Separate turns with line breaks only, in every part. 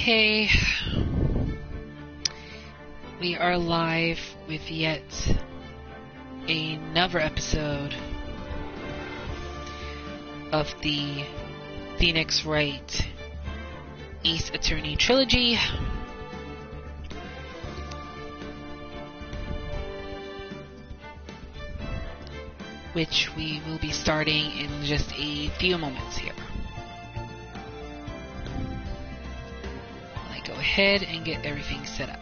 Okay, we are live with yet another episode of the Phoenix Wright Attorney Trilogy. Which we will be starting in just a few moments here. Go ahead and get everything set up.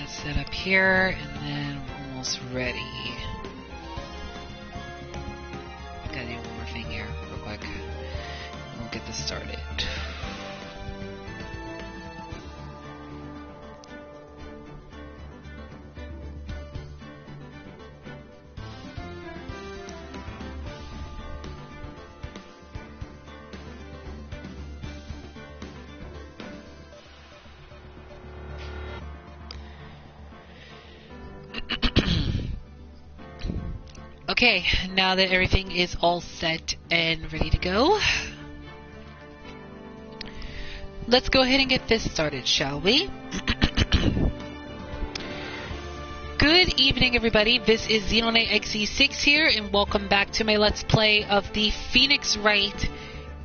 Set up here, and then we're almost ready. Gotta do one more thing here, real quick. We'll get this started. Okay, now that everything is all set and ready to go, let's go ahead and get this started, shall we? Good evening, everybody. This is Xenonite XE6 here, and welcome back to my Let's Play of the Phoenix Wright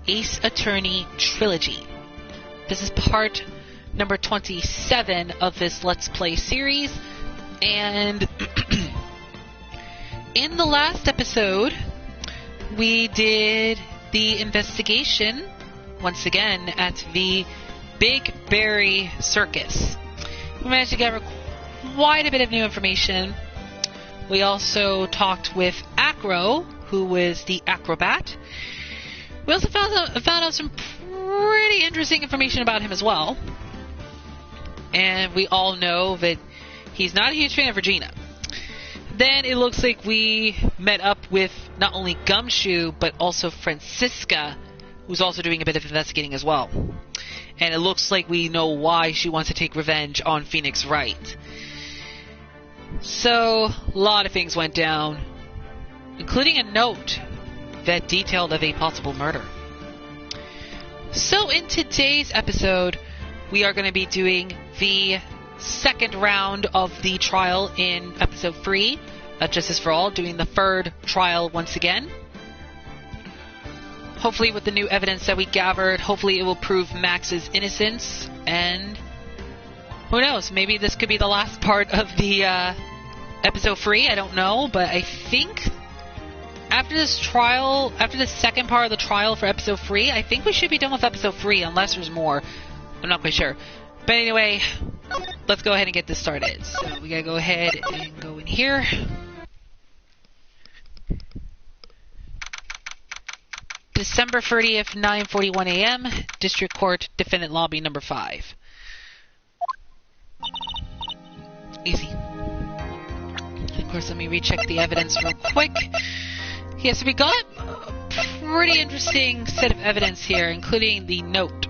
Ace Attorney Trilogy. This is part number 27 of this Let's Play series, and in the last episode, we did the investigation, once again, at the Big Berry Circus. We managed to gather quite a bit of new information. We also talked with Acro, who was the acrobat. We also found out some pretty interesting information about him as well. And we all know that he's not a huge fan of Regina. Then it looks like we met up with not only Gumshoe, but also Francisca, who's also doing a bit of investigating as well. And it looks like we know why she wants to take revenge on Phoenix Wright. So, a lot of things went down, including a note that detailed of a possible murder. So in today's episode, we are going to be doing the second round of the trial in episode 3 of Justice for All, doing the third trial once again. Hopefully with the new evidence that we gathered, hopefully it will prove Max's innocence, and who knows, maybe this could be the last part of the episode 3, I don't know, but I think after this trial, after the second part of the trial for episode 3, I think we should be done with episode 3, unless there's more. I'm not quite sure. But anyway, let's go ahead and get this started. So we gotta go ahead and go in here. December 30th, 9:41 a.m., District Court, Defendant Lobby number 5. Easy. Of course, let me recheck the evidence real quick. Yeah, so we got a pretty interesting set of evidence here, including the note.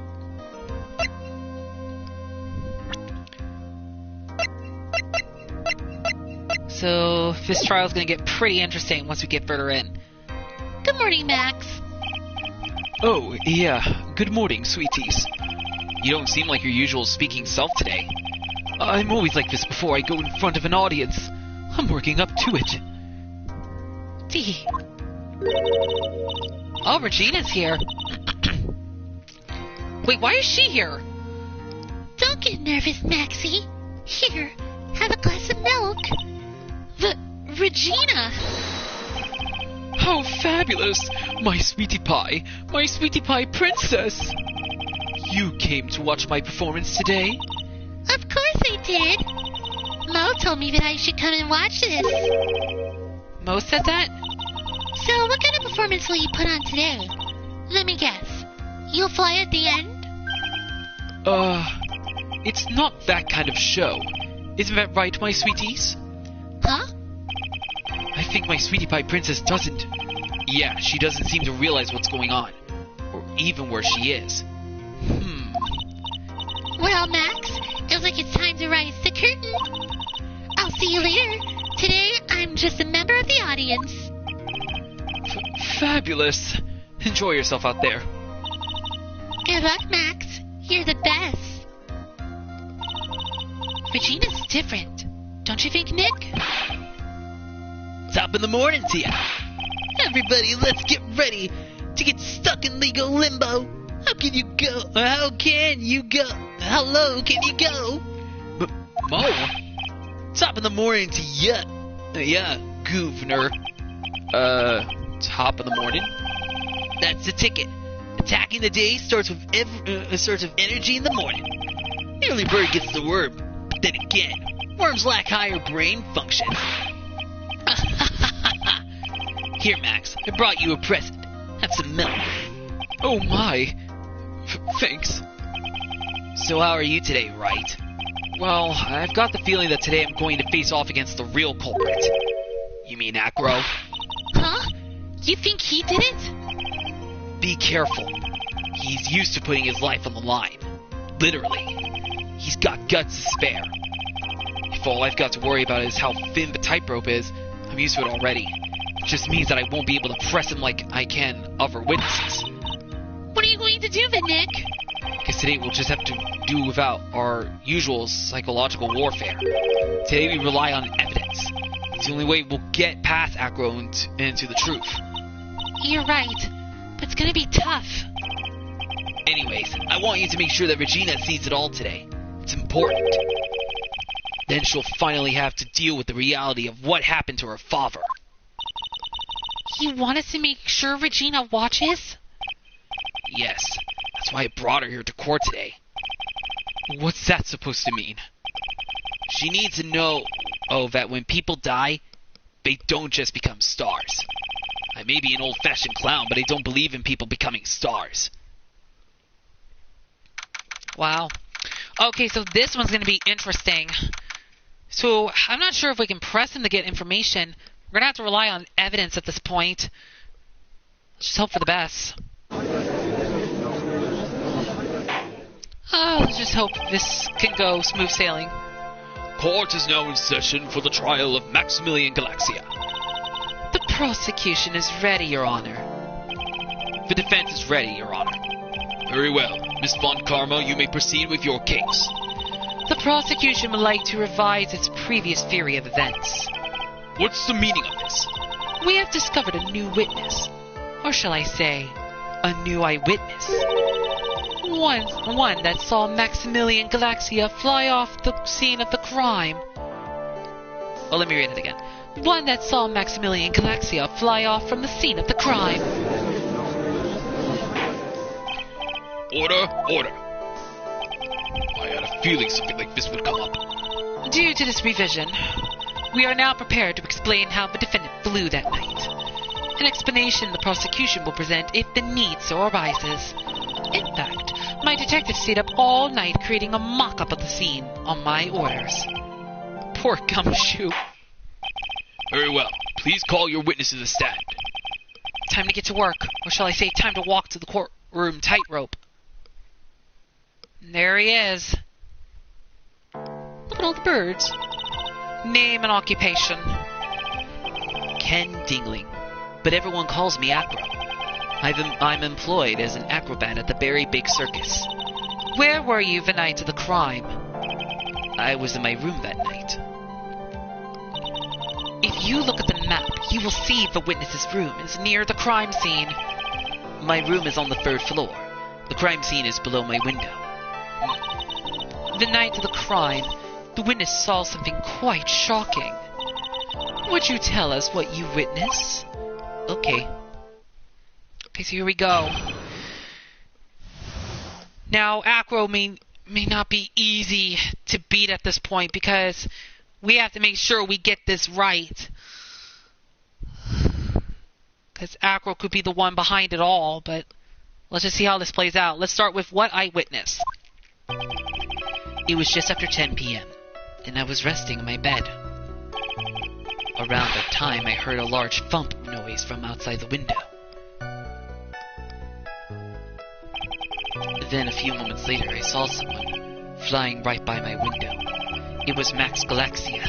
So this trial is going to get pretty interesting once we get further in. Good morning, Max.
Oh, yeah. Good morning, sweeties. You don't seem like your usual speaking self today. I'm always like this before I go in front of an audience. I'm working up to it.
Tee. Oh, Regina's here. Wait, why is she here?
Don't get nervous, Maxie. Here, have a glass of milk.
Regina!
How fabulous! My sweetie pie princess! You came to watch my performance today?
Of course I did. Mo told me that I should come and watch this.
Mo said that?
So what kind of performance will you put on today? Let me guess. You'll fly at the end?
It's not that kind of show. Isn't that right, my sweeties?
Huh?
I think my sweetie pie princess doesn't. Yeah, she doesn't seem to realize what's going on. Or even where she is.
Well, Max, feels like it's time to rise the curtain. I'll see you later. Today, I'm just a member of the audience.
Fabulous. Enjoy yourself out there.
Good luck, Max. You're the best.
Regina's different. Don't you think, Nick?
Top of the morning to ya. Everybody, let's get ready to get stuck in legal limbo. How can you go? How can you go? How low can you go?
Mo?
Top of the morning to ya. Yeah, Governor.
Top of the morning?
That's the ticket. Attacking the day starts with a source of energy in the morning. The early bird gets the worm, but then again, worms lack higher brain function. Here, Max, I brought you a present. Have some milk.
Oh my. Thanks.
So how are you today, Wright?
Well, I've got the feeling that today I'm going to face off against the real culprit.
You mean Acro?
Huh? You think he did it?
Be careful. He's used to putting his life on the line. Literally. He's got guts to spare.
If all I've got to worry about is how thin the tightrope is, I'm used to it already. It just means that I won't be able to press him like I can other witnesses.
What are you going to do then, Nick?
Because today we'll just have to do without our usual psychological warfare. Today we rely on evidence. It's the only way we'll get past Acro into the truth.
You're right, but it's gonna be tough.
Anyways, I want you to make sure that Regina sees it all today. It's important. Then she'll finally have to deal with the reality of what happened to her father.
You want us to make sure Regina watches?
Yes, that's why I brought her here to court today.
What's that supposed to mean?
She needs to know, that when people die, they don't just become stars. I may be an old-fashioned clown, but I don't believe in people becoming stars.
Wow. Okay, so this one's going to be interesting. So, I'm not sure if we can press him to get information. We're going to have to rely on evidence at this point. Let's just hope for the best. Let's just hope this can go smooth sailing.
Court is now in session for the trial of Maximilian Galaxia.
The prosecution is ready, Your Honor.
The defense is ready, Your Honor. Very well. Miss Von Karma, you may proceed with your case.
The prosecution would like to revise its previous theory of events.
What's the meaning of this?
We have discovered a new witness. Or shall I say, a new eyewitness. One that saw Maximilian Galaxia fly off the scene of the crime. Oh, let me read it again. One that saw Maximilian Galaxia fly off from the scene of the crime.
Order, order. I had a feeling something like this would come up.
Due to this revision, we are now prepared to explain how the defendant flew that night. An explanation the prosecution will present if the need so arises. In fact, my detective stayed up all night creating a mock-up of the scene on my orders. Poor gumshoe.
Very well. Please call your witness to the stand.
Time to get to work, or shall I say time to walk to the courtroom tightrope. There he is. Look at all the birds. Name and occupation.
Ken Dingling, but everyone calls me Acro. I'm employed as an acrobat at the Berry Big Circus.
Where were you the night of the crime?
I was in my room that night.
If you look at the map, you will see the witness's room is near the crime scene.
My room is on the 3rd floor. The crime scene is below my window.
The night of the crime, the witness saw something quite shocking. Would you tell us what you witnessed?
Okay.
Okay, so here we go. Now, Acro may not be easy to beat at this point because we have to make sure we get this right. Because Acro could be the one behind it all, but let's just see how this plays out. Let's start with what I witnessed.
It was just after 10 p.m., and I was resting in my bed. Around that time, I heard a large thump noise from outside the window. Then, a few moments later, I saw someone flying right by my window. It was Max Galaxia.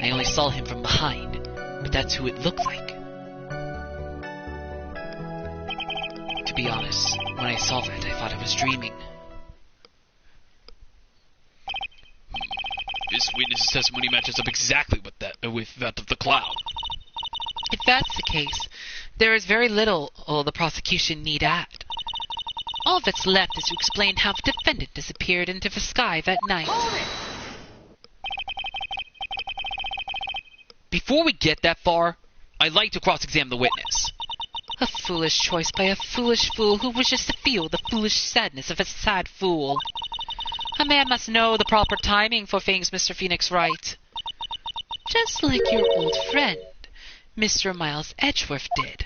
I only saw him from behind, but that's who it looked like. To be honest, when I saw that, I thought I was dreaming.
This witness's testimony matches up exactly with that of the clown.
If that's the case, there is very little the prosecution need add. All that's left is to explain how the defendant disappeared into the sky that night.
Before we get that far, I'd like to cross-examine the witness.
A foolish choice by a foolish fool who wishes to feel the foolish sadness of a sad fool. A man must know the proper timing for things, Mr. Phoenix Wright. Just like your old friend, Mr. Miles Edgeworth did.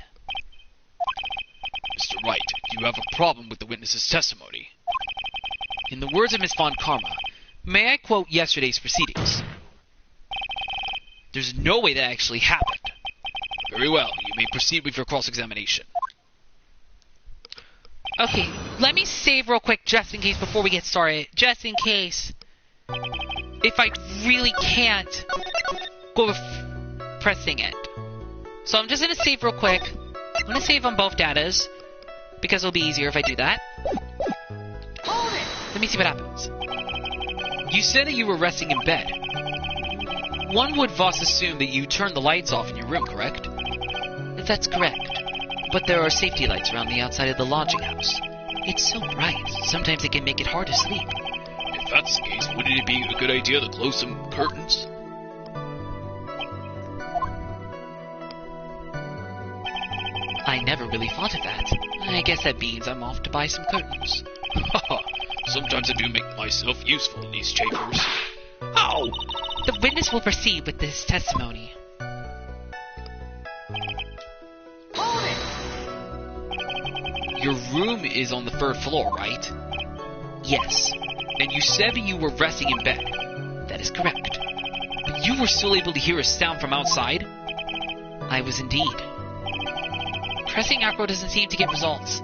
Mr. Wright, you have a problem with the witness's testimony. In the words of Miss Von Karma, may I quote yesterday's proceedings? There's no way that actually happened. Very well, you may proceed with your cross-examination.
Okay, let me save real quick just in case before we get started. Just in case. If I really can't go with pressing it. So I'm just going to save real quick. I'm going to save on both datas, because it'll be easier if I do that. Let me see what happens.
You said that you were resting in bed. One would thus assume that you turned the lights off in your room, correct?
That's correct. But there are safety lights around the outside of the lodging house. It's so bright, sometimes it can make it hard to sleep.
If that's the case, wouldn't it be a good idea to close some curtains?
I never really thought of that. I guess that means I'm off to buy some curtains.
Haha, sometimes I do make myself useful in these chambers. Ow!
The witness will proceed with this testimony.
Your room is on the 3rd floor, right?
Yes.
And you said that you were resting in bed.
That is correct.
But you were still able to hear a sound from outside?
I was indeed.
Pressing Acro doesn't seem to get results.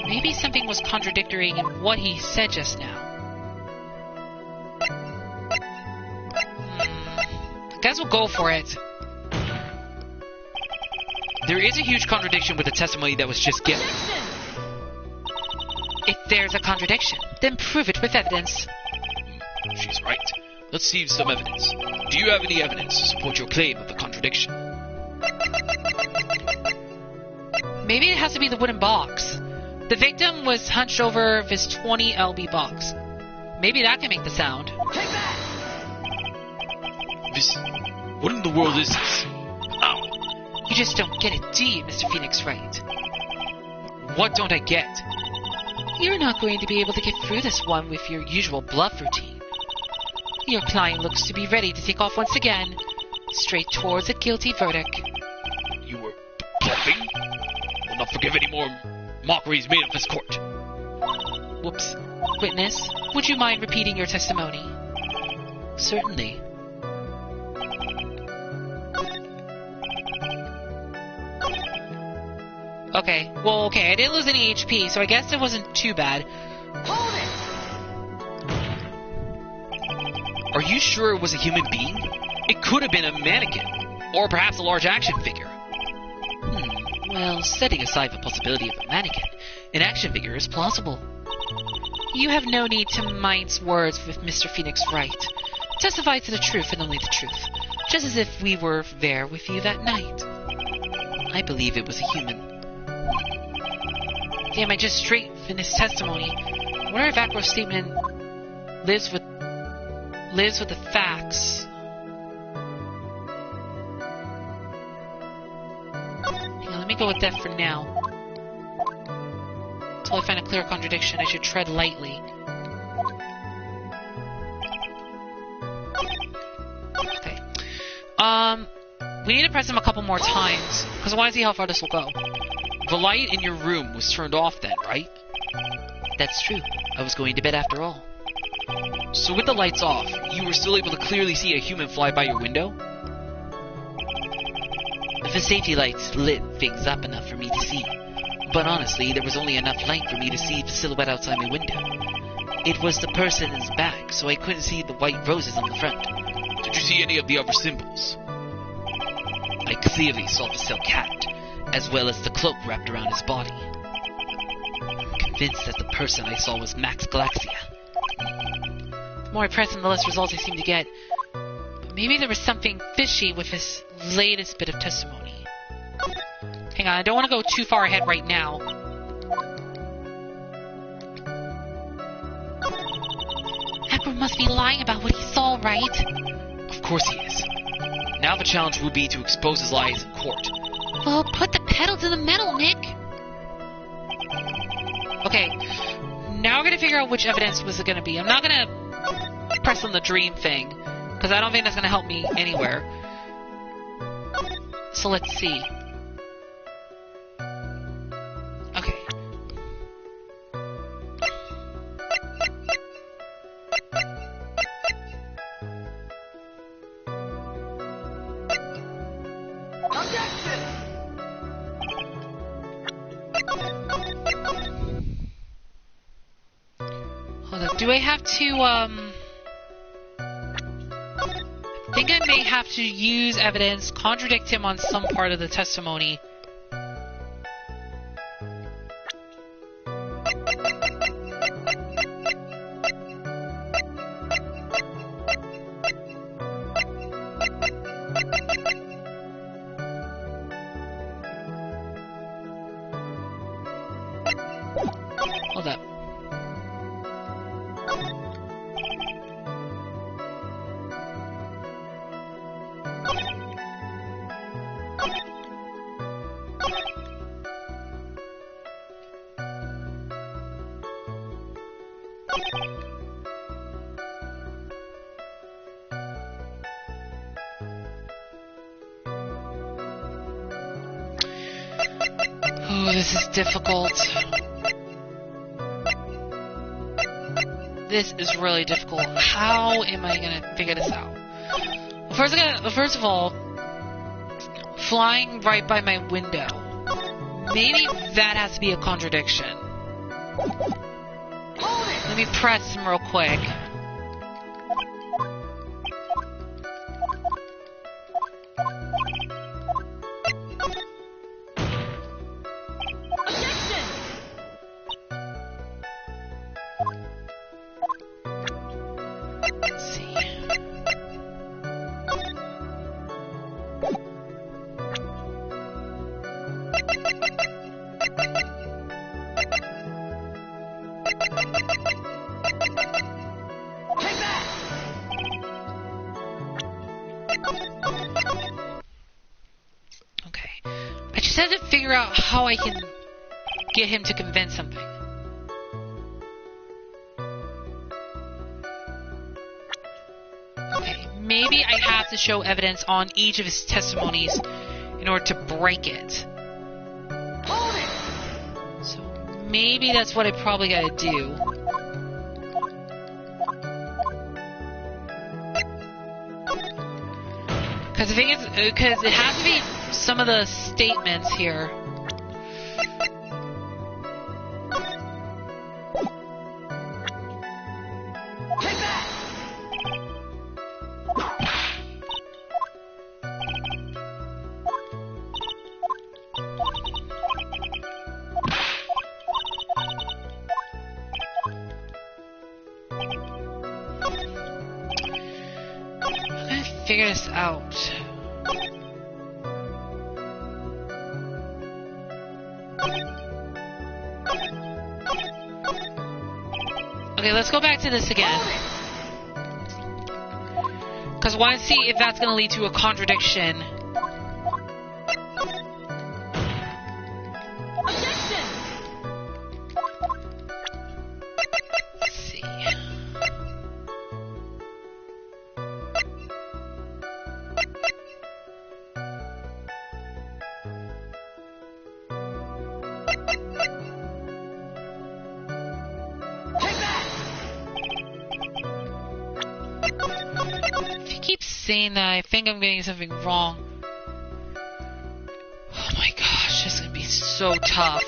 Maybe something was contradictory in what he said just now. I guess we'll go for it.
There is a huge contradiction with the testimony that was just given.
If there's a contradiction, then prove it with evidence.
She's right. Let's see some evidence. Do you have any evidence to support your claim of the contradiction?
Maybe it has to be the wooden box. The victim was hunched over this 20 LB box. Maybe that can make the sound.
What in the world is this? Ow.
You just don't get it, do you, Mr. Phoenix Wright?
What don't I get?
You're not going to be able to get through this one with your usual bluff routine. Your client looks to be ready to take off once again, straight towards a guilty verdict.
You were bluffing? Will not forgive any more mockeries made of this court.
Whoops. Witness, would you mind repeating your testimony?
Certainly.
Okay, I didn't lose any HP, so I guess it wasn't too bad.
Are you sure it was a human being? It could have been a mannequin, or perhaps a large action figure.
Well, setting aside the possibility of a mannequin, an action figure is plausible.
You have no need to mince words with Mr. Phoenix Wright. Testify to the truth and only the truth, just as if we were there with you that night.
I believe it was a human.
Damn, I just straight finished testimony. I wonder if Acro's statement lives with the facts. Yeah, let me go with that for now. Until I find a clear contradiction, I should tread lightly. Okay. We need to press him a couple more times, because I want to see how far this will go.
The light in your room was turned off then, right?
That's true. I was going to bed after all.
So with the lights off, you were still able to clearly see a human fly by your window?
The safety lights lit things up enough for me to see. But honestly, there was only enough light for me to see the silhouette outside my window. It was the person's back, so I couldn't see the white roses on the front.
Did you see any of the other symbols?
I clearly saw the silk hat, as well as the cloak wrapped around his body. I'm convinced that the person I saw was Max Galaxia.
The more I press him, the less results I seem to get. But maybe there was something fishy with his latest bit of testimony. Hang on, I don't want to go too far ahead right now.
Akra must be lying about what he saw, right?
Of course he is. Now the challenge will be to expose his lies in court.
Well, put the pedal to the metal, Nick.
Okay, now we're going to figure out which evidence was it going to be. I'm not going to press on the dream thing, because I don't think that's going to help me anywhere. So let's see. Okay. Hold up. Do I have to, I think I may have to use evidence, contradict him on some part of the testimony. Hold up. Oh, this is difficult. This is really difficult. How am I gonna figure this out? Well, first of all, flying right by my window. Maybe that has to be a contradiction. Let me press him real quick. Let's see. Okay. I just have to figure out how I can get him to convince something. Okay, maybe I have to show evidence on each of his testimonies in order to break it. So maybe that's what I probably gotta do. Because the thing is, because it has to be some of the statements here. I'm gonna figure this out. Okay, let's go back to this again. Because I want to see if that's going to lead to a contradiction.
Objection!
Let's see. If he keeps saying that, I think I'm getting something wrong. Oh my gosh, this is going to be so tough.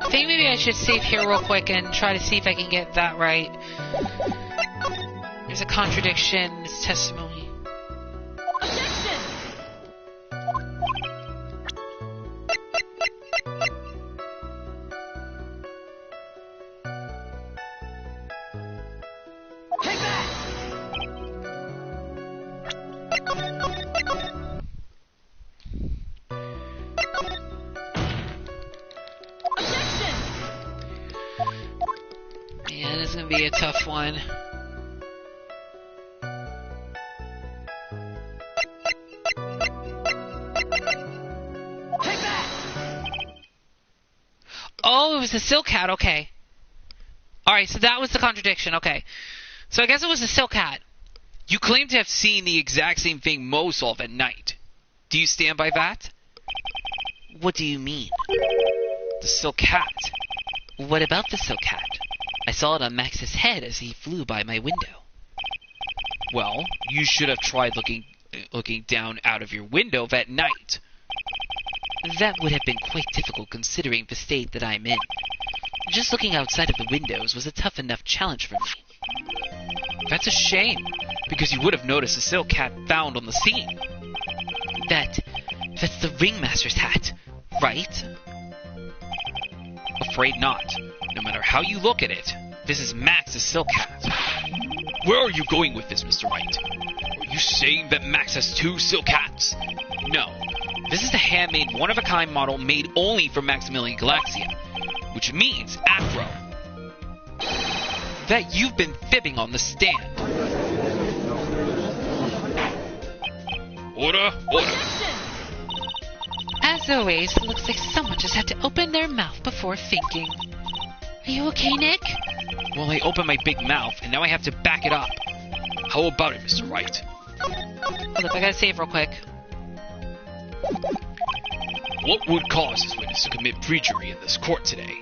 I think maybe I should save here real quick and try to see if I can get that right. There's a contradiction in this testimony.
Objection! Take that! Objection!
Yeah, this is gonna be a tough one.
Take that!
Oh, it was a silk hat, okay. Alright, so that was the contradiction, okay. So I guess it was a silk hat.
You claim to have seen the exact same thing Mo saw at night. Do you stand by that?
What do you mean?
The silk hat.
What about the silk hat? I saw it on Max's head as he flew by my window.
Well, you should have tried looking down out of your window that night.
That would have been quite difficult considering the state that I'm in. Just looking outside of the windows was a tough enough challenge for me.
That's a shame, because you would have noticed the silk hat found on the scene.
That's the ringmaster's hat, right?
Afraid not. No matter how you look at it, this is Max's silk hat. Where are you going with this, Mr. Wright? Are you saying that Max has two silk hats? No. This is a handmade, one-of-a-kind model made only for Maximilian Galaxia, which means Acro. That you've been fibbing on the stand. Order, order.
As always, it looks like someone just had to open their mouth before thinking.
Are you okay, Nick?
Well, I opened my big mouth, and now I have to back it up. How about it, Mr. Wright?
Hold up, I gotta save real quick.
What would cause this witness to commit perjury in this court today?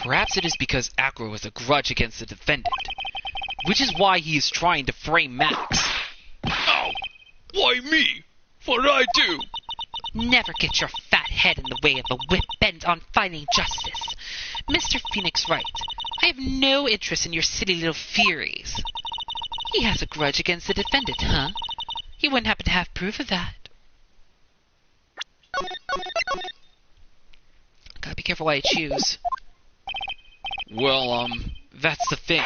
Perhaps it is because Acro has a grudge against the defendant, which is why he is trying to frame Max. Oh, why me? What did I do?
Never get your fat head in the way of a whip bent on finding justice. Mr. Phoenix Wright, I have no interest in your silly little theories. He has a grudge against the defendant, huh? You wouldn't happen to have proof of that. Gotta be careful what I choose.
Well, that's the thing.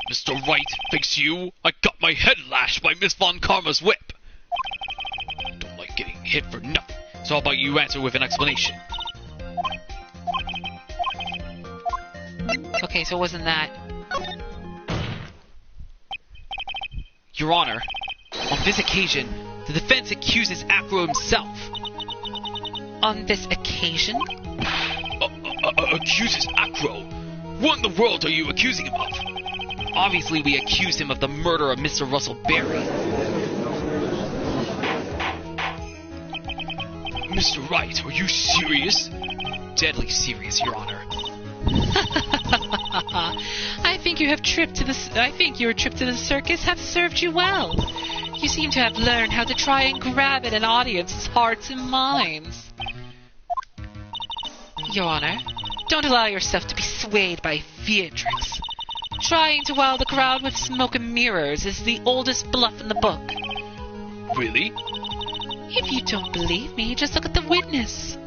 Mr. Wright, thanks you, I got my head lashed by Miss Von Karma's whip. I don't like getting hit for nothing, so how about you answer with an explanation?
Okay, so it wasn't that.
Your Honor, on this occasion, the defense accuses Acro himself.
On this occasion?
Accuses Acro? What in the world are you accusing him of? Obviously, we accuse him of the murder of Mr. Russell Berry. Mr. Wright, are you serious? Deadly serious, Your Honor.
I think your trip to the circus have served you well. You seem to have learned how to try and grab at an audience's hearts and minds. Your Honor, don't allow yourself to be swayed by theatrics. Trying to wow the crowd with smoke and mirrors is the oldest bluff in the book.
Really?
If you don't believe me, just look at the witness.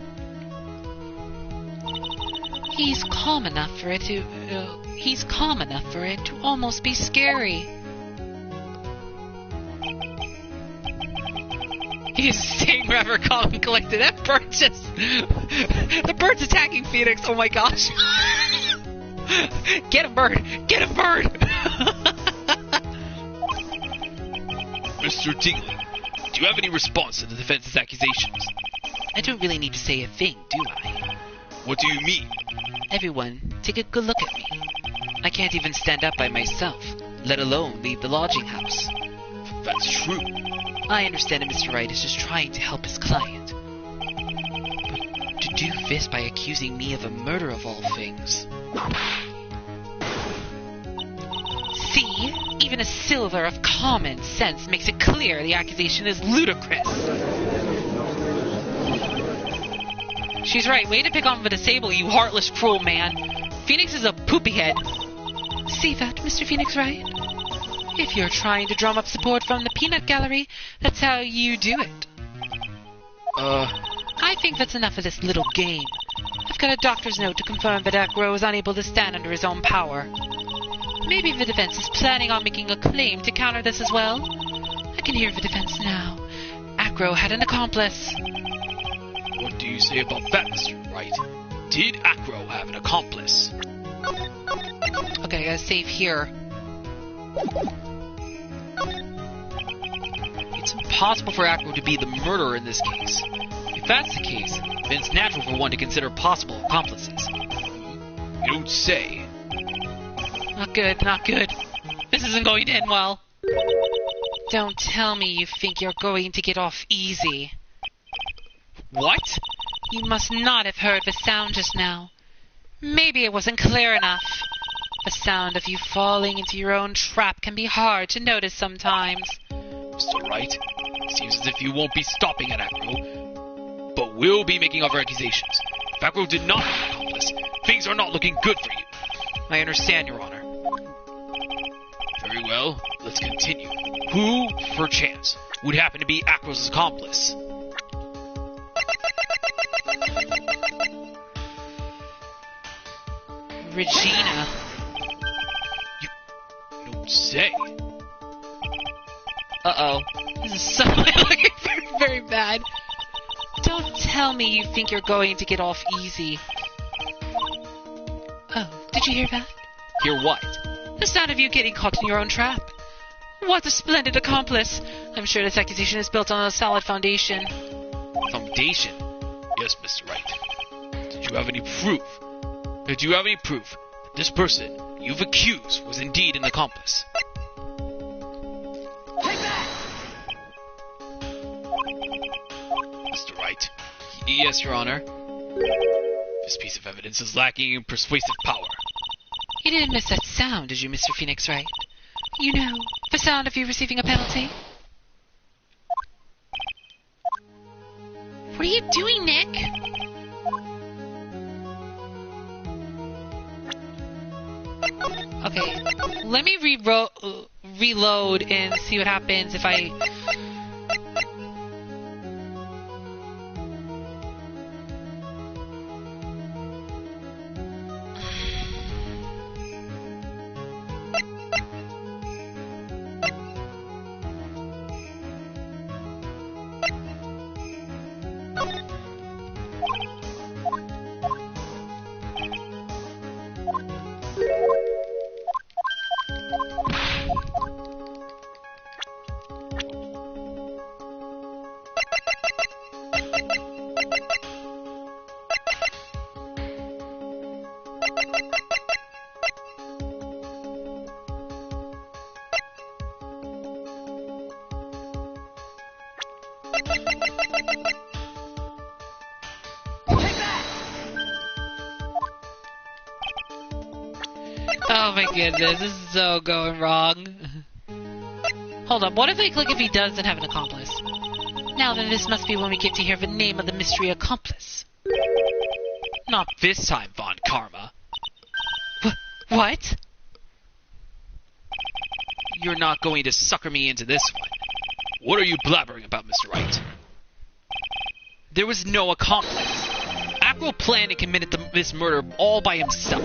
He's calm enough for it to almost be scary. He's staying rather calm and collected. That bird just... the bird's attacking Phoenix. Oh my gosh. Get him, bird! Get him, bird!
Mr. Tingley, do you have any response to the defense's accusations?
I don't really need to say a thing, do I?
What do you mean?
Everyone, take a good look at me. I can't even stand up by myself, let alone leave the lodging house.
That's true.
I understand that Mr. Wright is just trying to help his client. But to do this by accusing me of a murder of all things...
See? Even a silver of common sense makes it clear the accusation is ludicrous. She's right. Way to pick on the disabled, you heartless, cruel man. Phoenix is a poopy head. See that, Mr. Phoenix Wright? If you're trying to drum up support from the peanut gallery, that's how you do it. I think that's enough of this little game. I've got a doctor's note to confirm that Acro is unable to stand under his own power. Maybe the defense is planning on making a claim to counter this as well. I can hear the defense now. Acro had an accomplice.
What do you say about that, Mr. Wright? Did Acro have an accomplice?
Okay, I gotta save here.
It's impossible for Acro to be the murderer in this case. If that's the case, then it's natural for one to consider possible accomplices. You don't say.
Not good, not good. This isn't going to end well. Don't tell me you think you're going to get off easy.
What?
You must not have heard the sound just now. Maybe it wasn't clear enough. The sound of you falling into your own trap can be hard to notice sometimes.
Mr. Wright, seems as if you won't be stopping at Acro, but will be making other accusations. If Acro did not have an accomplice, things are not looking good for you.
I understand, Your Honor.
Very well, let's continue. Who, for chance, would happen to be Acro's accomplice?
Regina.
You don't say.
Uh-oh. This is suddenly looking very, very bad. Don't tell me you think you're going to get off easy. Oh, did you hear that?
Hear what?
The sound of you getting caught in your own trap. What a splendid accomplice. I'm sure this accusation is built on a solid foundation.
Foundation? Yes, Mr. Wright. Did you have any proof? Do you have any proof that this person you've accused was indeed an accomplice? Mr. Wright.
Yes, Your Honor.
This piece of evidence is lacking in persuasive power.
You didn't miss that sound, did you, Mr. Phoenix Wright? You know, the sound of you receiving a penalty.
What are you doing, Nick?
Okay, let me reload and see what happens if I... Oh my goodness, this is so going wrong. Hold up, what if I click if he doesn't have an accomplice? Now then, this must be when we get to hear the name of the mystery accomplice.
Not this time, Von Karma.
What?
You're not going to sucker me into this one. What are you blabbering about, Mr. Wright? There was no accomplice. Acro planned and committed this murder all by himself.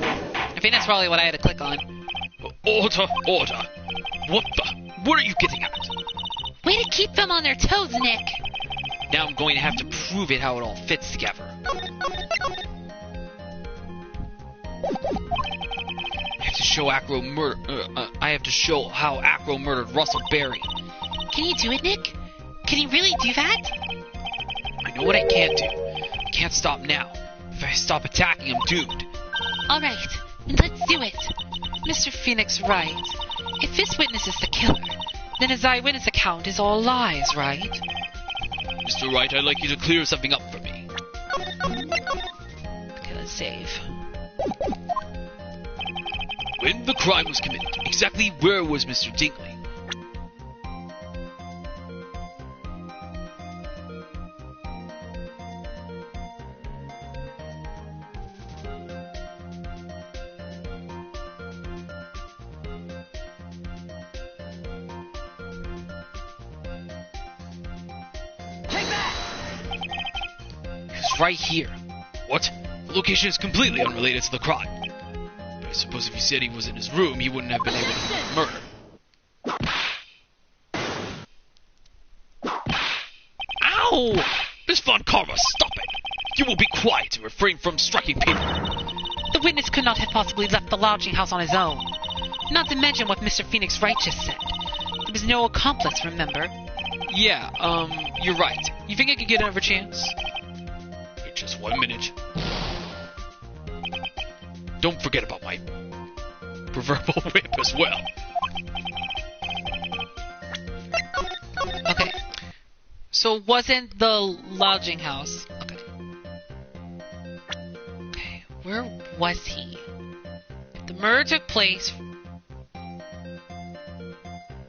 I think that's probably what I had to click on.
Order, order. What are you getting at?
Way to keep them on their toes, Nick.
Now I'm going to have to prove it how it all fits together. I have to show I have to show how Acro murdered Russell Berry.
Can you do it, Nick? Can you really do that?
I know what I can't do. I can't stop now. If I stop attacking, I'm doomed.
All right, then let's do it.
Mr. Phoenix Wright, if this witness is the killer, then his eyewitness account is all lies, right?
Mr. Wright, I'd like you to clear something up for me.
Okay, let's save.
When the crime was committed, exactly where was Mr. Dingley? Right here. What? The location is completely unrelated to the crime. But I suppose if he said he was in his room, he wouldn't have been able to commit murder. Ow! Miss Von Karma, stop it! You will be quiet and refrain from striking people.
The witness could not have possibly left the lodging house on his own. Not to mention what Mr. Phoenix Wright just said. There was no accomplice, remember?
Yeah, you're right. You think I could get another chance? Just 1 minute. Don't forget about my proverbial whip as well.
Okay. So wasn't the lodging house... Okay. Okay, where was he? If the murder took place...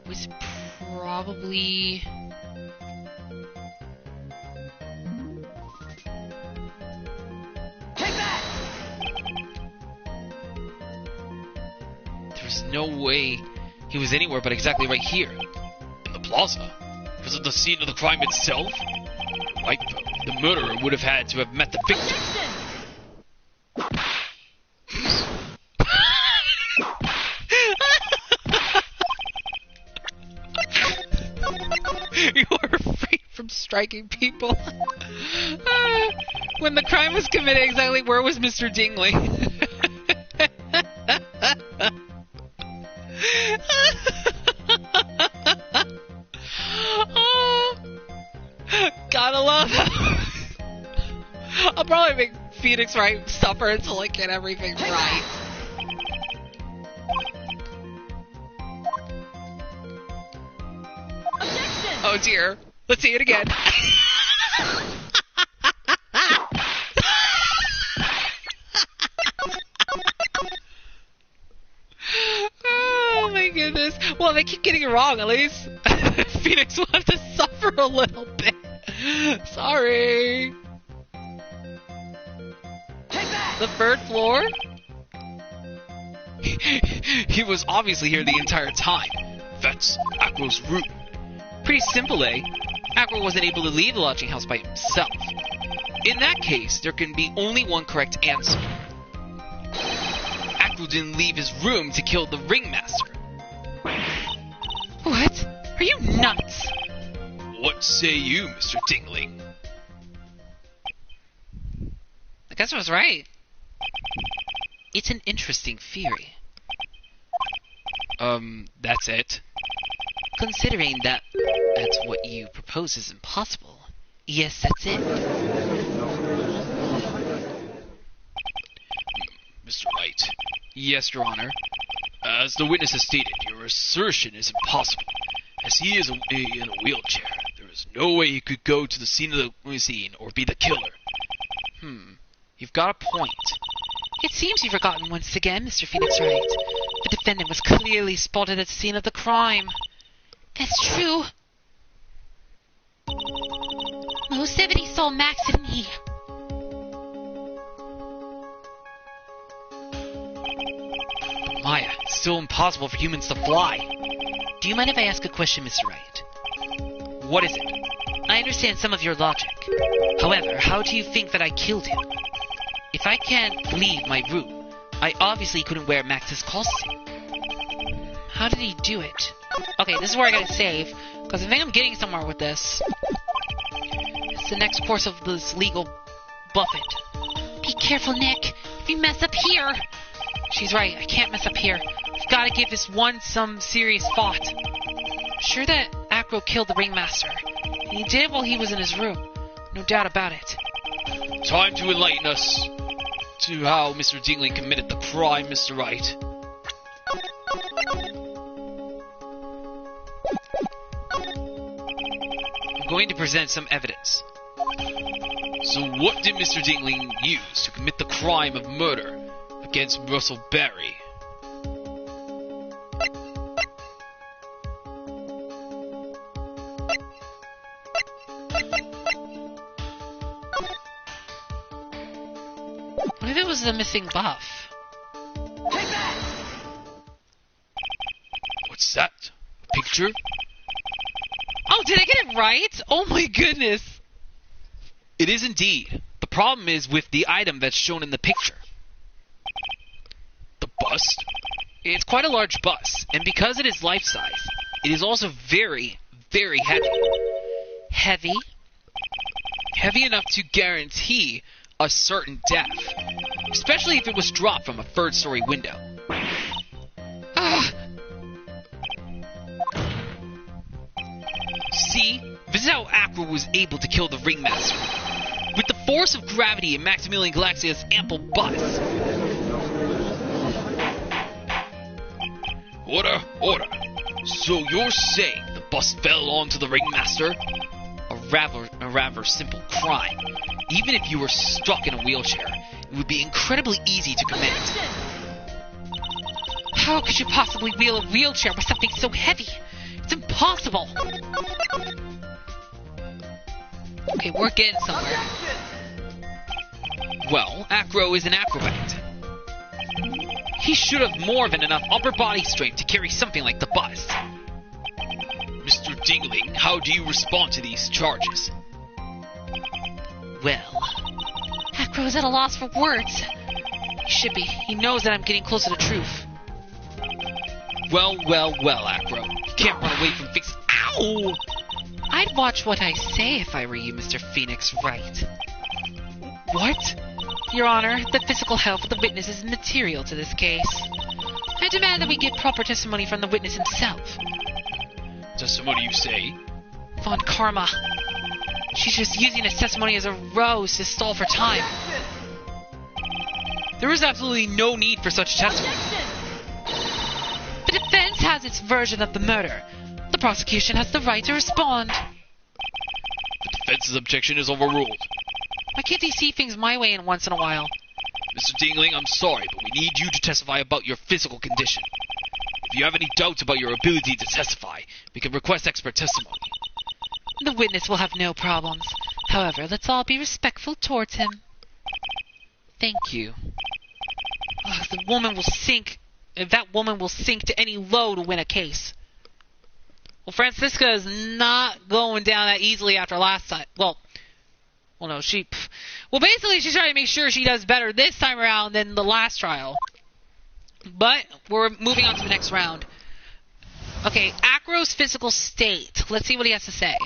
was probably...
There's no way he was anywhere but exactly right here. In the plaza? Was it the scene of the crime itself? Right, though. The murderer would have had to have met the victim.
You are free from striking people. When the crime was committed, exactly where was Mr. Dingley? Gotta love it. I'll probably make Phoenix Wright suffer until I get everything right. Oh dear. Let's see it again. Oh my goodness. Well, they keep getting it wrong, at least. Phoenix will have to suffer a little bit. Sorry. The third floor?
He was obviously here the entire time. That's Acro's room.
Pretty simple, eh? Acro wasn't able to leave the lodging house by himself.
In that case, there can be only one correct answer. Acro didn't leave his room to kill the ringmaster.
What? Are you nuts?
What say you, Mr. Dingling?
I guess I was right. It's an interesting theory.
That's it?
Considering that that's what you propose is impossible. Yes, that's it.
Mr. Wright. Yes, Your Honor. As the witness has stated, your assertion is impossible. As he is in a wheelchair, there is no way he could go to the scene of the scene or be the killer.
You've got a point. It seems you've forgotten once again, Mr. Phoenix Wright. The defendant was clearly spotted at the scene of the crime.
That's true. Most everybody saw Max and me.
Maya, it's still impossible for humans to fly.
Do you mind if I ask a question, Mr. Wright?
What is it?
I understand some of your logic. However, how do you think that I killed him? If I can't leave my room, I obviously couldn't wear Max's costume.
How did he do it? Okay, this is where I gotta save, because I think I'm getting somewhere with this. It's the next course of this legal buffet.
Be careful, Nick. If you mess up here.
She's right, I can't mess up here. I've gotta give this one some serious thought. I'm sure that Acro killed the ringmaster. And he did it while he was in his room. No doubt about it.
Time to enlighten us to how Mr. Dingley committed the crime, Mr. Wright.
I'm going to present some evidence.
So what did Mr. Dingley use to commit the crime of murder against Russell Berry?
What if it was the missing buff?
What's that? A picture?
Oh, did I get it right? Oh my goodness!
It is indeed. The problem is with the item that's shown in the picture. The bust?
It's quite a large bust, and because it is life-size, it is also very, very heavy. Heavy?
Heavy enough to guarantee a certain death, especially if it was dropped from a third-story window.
Ah!
See, this is how Acro was able to kill the ringmaster. With the force of gravity and Maximilian Galaxia's ample bust. Order, order. So you're saying the bust fell onto the ringmaster? A rather simple crime. Even if you were stuck in a wheelchair, it would be incredibly easy to commit.
How could you possibly wheel a wheelchair with something so heavy? It's impossible! Okay, we're getting somewhere.
Well, Acro is an acrobat. He should have more than enough upper body strength to carry something like the bust. Mr. Dingling, how do you respond to these charges?
Well,
Acro's at a loss for words.
He should be. He knows that I'm getting closer to truth.
Well, Acro. You can't run away from fix. Ow!
I'd watch what I say if I were you, Mr. Phoenix Wright.
What?
Your Honor, the physical health of the witness is material to this case. I demand that we get proper testimony from the witness himself.
Testimony, you say?
Von Karma. She's just using his testimony as a ruse to stall for time.
There is absolutely no need for such testimony.
The defense has its version of the murder. The prosecution has the right to respond.
The defense's objection is overruled.
Why can't they see things my way in once in a while?
Mr. Dingling, I'm sorry, but we need you to testify about your physical condition. If you have any doubts about your ability to testify, we can request expert testimony.
The witness will have no problems. However, let's all be respectful towards him. Thank you. Ugh, the woman will sink. That woman will sink to any low to win a case. Well, Francisca is not going down that easily after last time. Well, no, basically she's trying to make sure she does better this time around than the last trial. But we're moving on to the next round. Okay, Acro's physical state. Let's see what he has to say.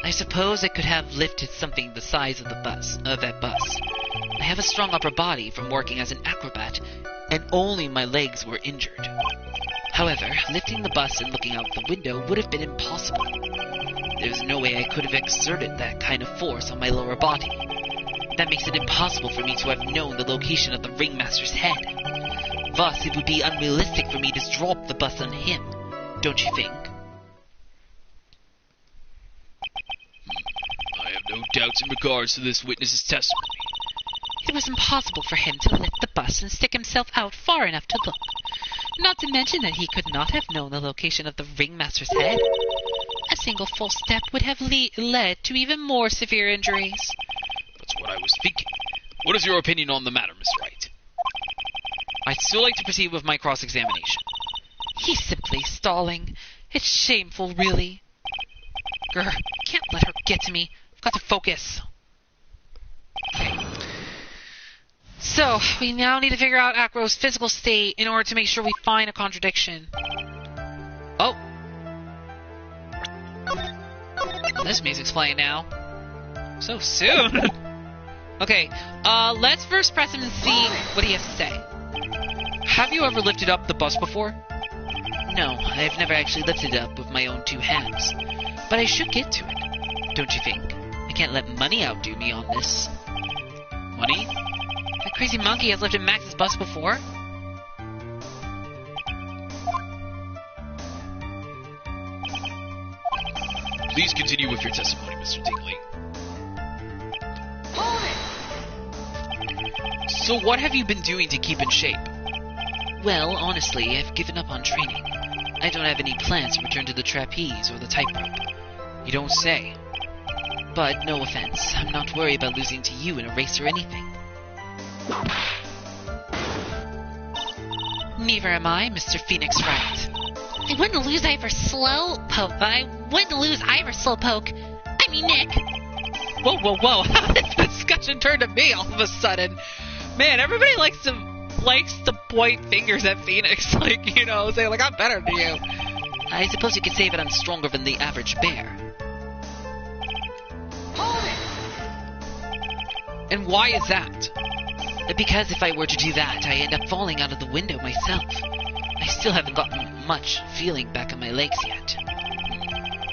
I suppose I could have lifted something the size of that bus. I have a strong upper body from working as an acrobat, and only my legs were injured. However, lifting the bus and looking out the window would have been impossible. There's no way I could have exerted that kind of force on my lower body. That makes it impossible for me to have known the location of the ringmaster's head. Thus, it would be unrealistic for me to drop the bus on him, don't you think?
I have no doubts in regards to this witness's testimony.
it was impossible for him to lift the bus and stick himself out far enough to look. Not to mention that he could not have known the location of the ringmaster's head. A single false step would have led to even more severe injuries.
That's what I was thinking. What is your opinion on the matter, Miss Wright?
I'd still like to proceed with my cross-examination.
He's simply stalling. It's shameful, really. Grr, can't let her get to me. I've got to focus. Okay. So, we now need to figure out Acro's physical state in order to make sure we find a contradiction.
Oh! This music's playing now.
So soon! Okay, let's first press him and see what he has to say.
Have you ever lifted up the bus before? No, I've never actually lifted it up with my own 2 hands. But I should get to it, don't you think? I can't let money outdo me on this.
Money?
That crazy monkey has lifted Max's bus before?
Please continue with your testimony, Mr. Dingley.
So what have you been doing to keep in shape? Well, honestly, I've given up on training. I don't have any plans to return to the trapeze or the tightrope. You don't say. But, no offense, I'm not worried about losing to you in a race or anything.
Neither am I, Mr. Phoenix Wright.
I wouldn't lose Ivor Slowpoke. I mean Nick.
Whoa, whoa, whoa. How did the discussion turn to me all of a sudden? Man, everybody likes to point fingers at Phoenix. Like, you know, say, like, I'm better than you.
I suppose you could say that I'm stronger than the average bear.
And why is that?
Because if I were to do that, I end up falling out of the window myself. I still haven't gotten much feeling back in my legs yet.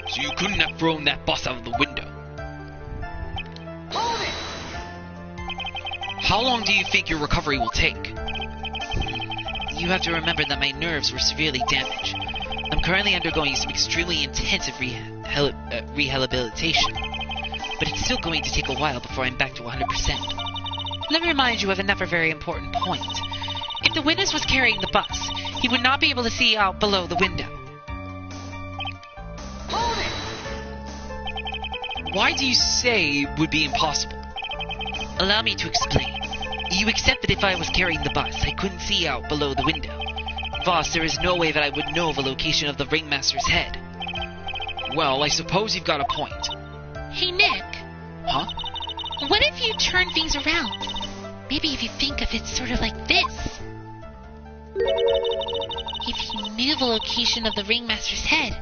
So you couldn't have thrown that bus out of the window?
How long do you think your recovery will take? You have to remember that my nerves were severely damaged. I'm currently undergoing some extremely intensive rehabilitation. But it's still going to take a while before I'm back to 100%.
Let me remind you of another very important point. If the witness was carrying the bus, he would not be able to see out below the window.
Why do you say it would be impossible? Allow me to explain. You accept that if I was carrying the bus, I couldn't see out below the window. Voss, there is no way that I would know the location of the ringmaster's head.
Well, I suppose you've got a point.
Hey, Nick.
Huh?
What if you turn things around? Maybe if you think of it sort of like this. If he knew the location of the ringmaster's head,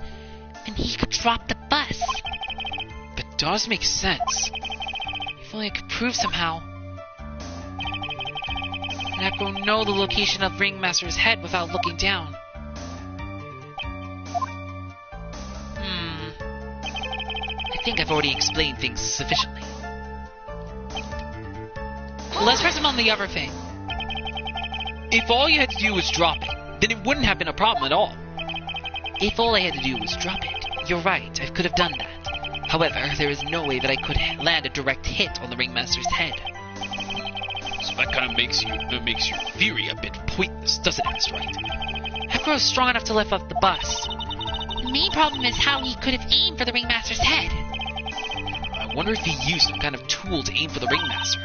then he could drop the bus.
That does make sense. If only I could prove somehow. And I could know the location of ringmaster's head without looking down.
I think I've already explained things sufficiently.
Let's press him on the other thing.
If all you had to do was drop it, then it wouldn't have been a problem at all.
If all I had to do was drop it, you're right, I could have done that. However, there is no way that I could land a direct hit on the ringmaster's head.
So that kind of makes your theory a bit pointless, doesn't it, Miss Wright?
Hector is strong enough to lift up the bus.
The main problem is how he could have aimed for the ringmaster's head.
I wonder if he used some kind of tool to aim for the ringmaster.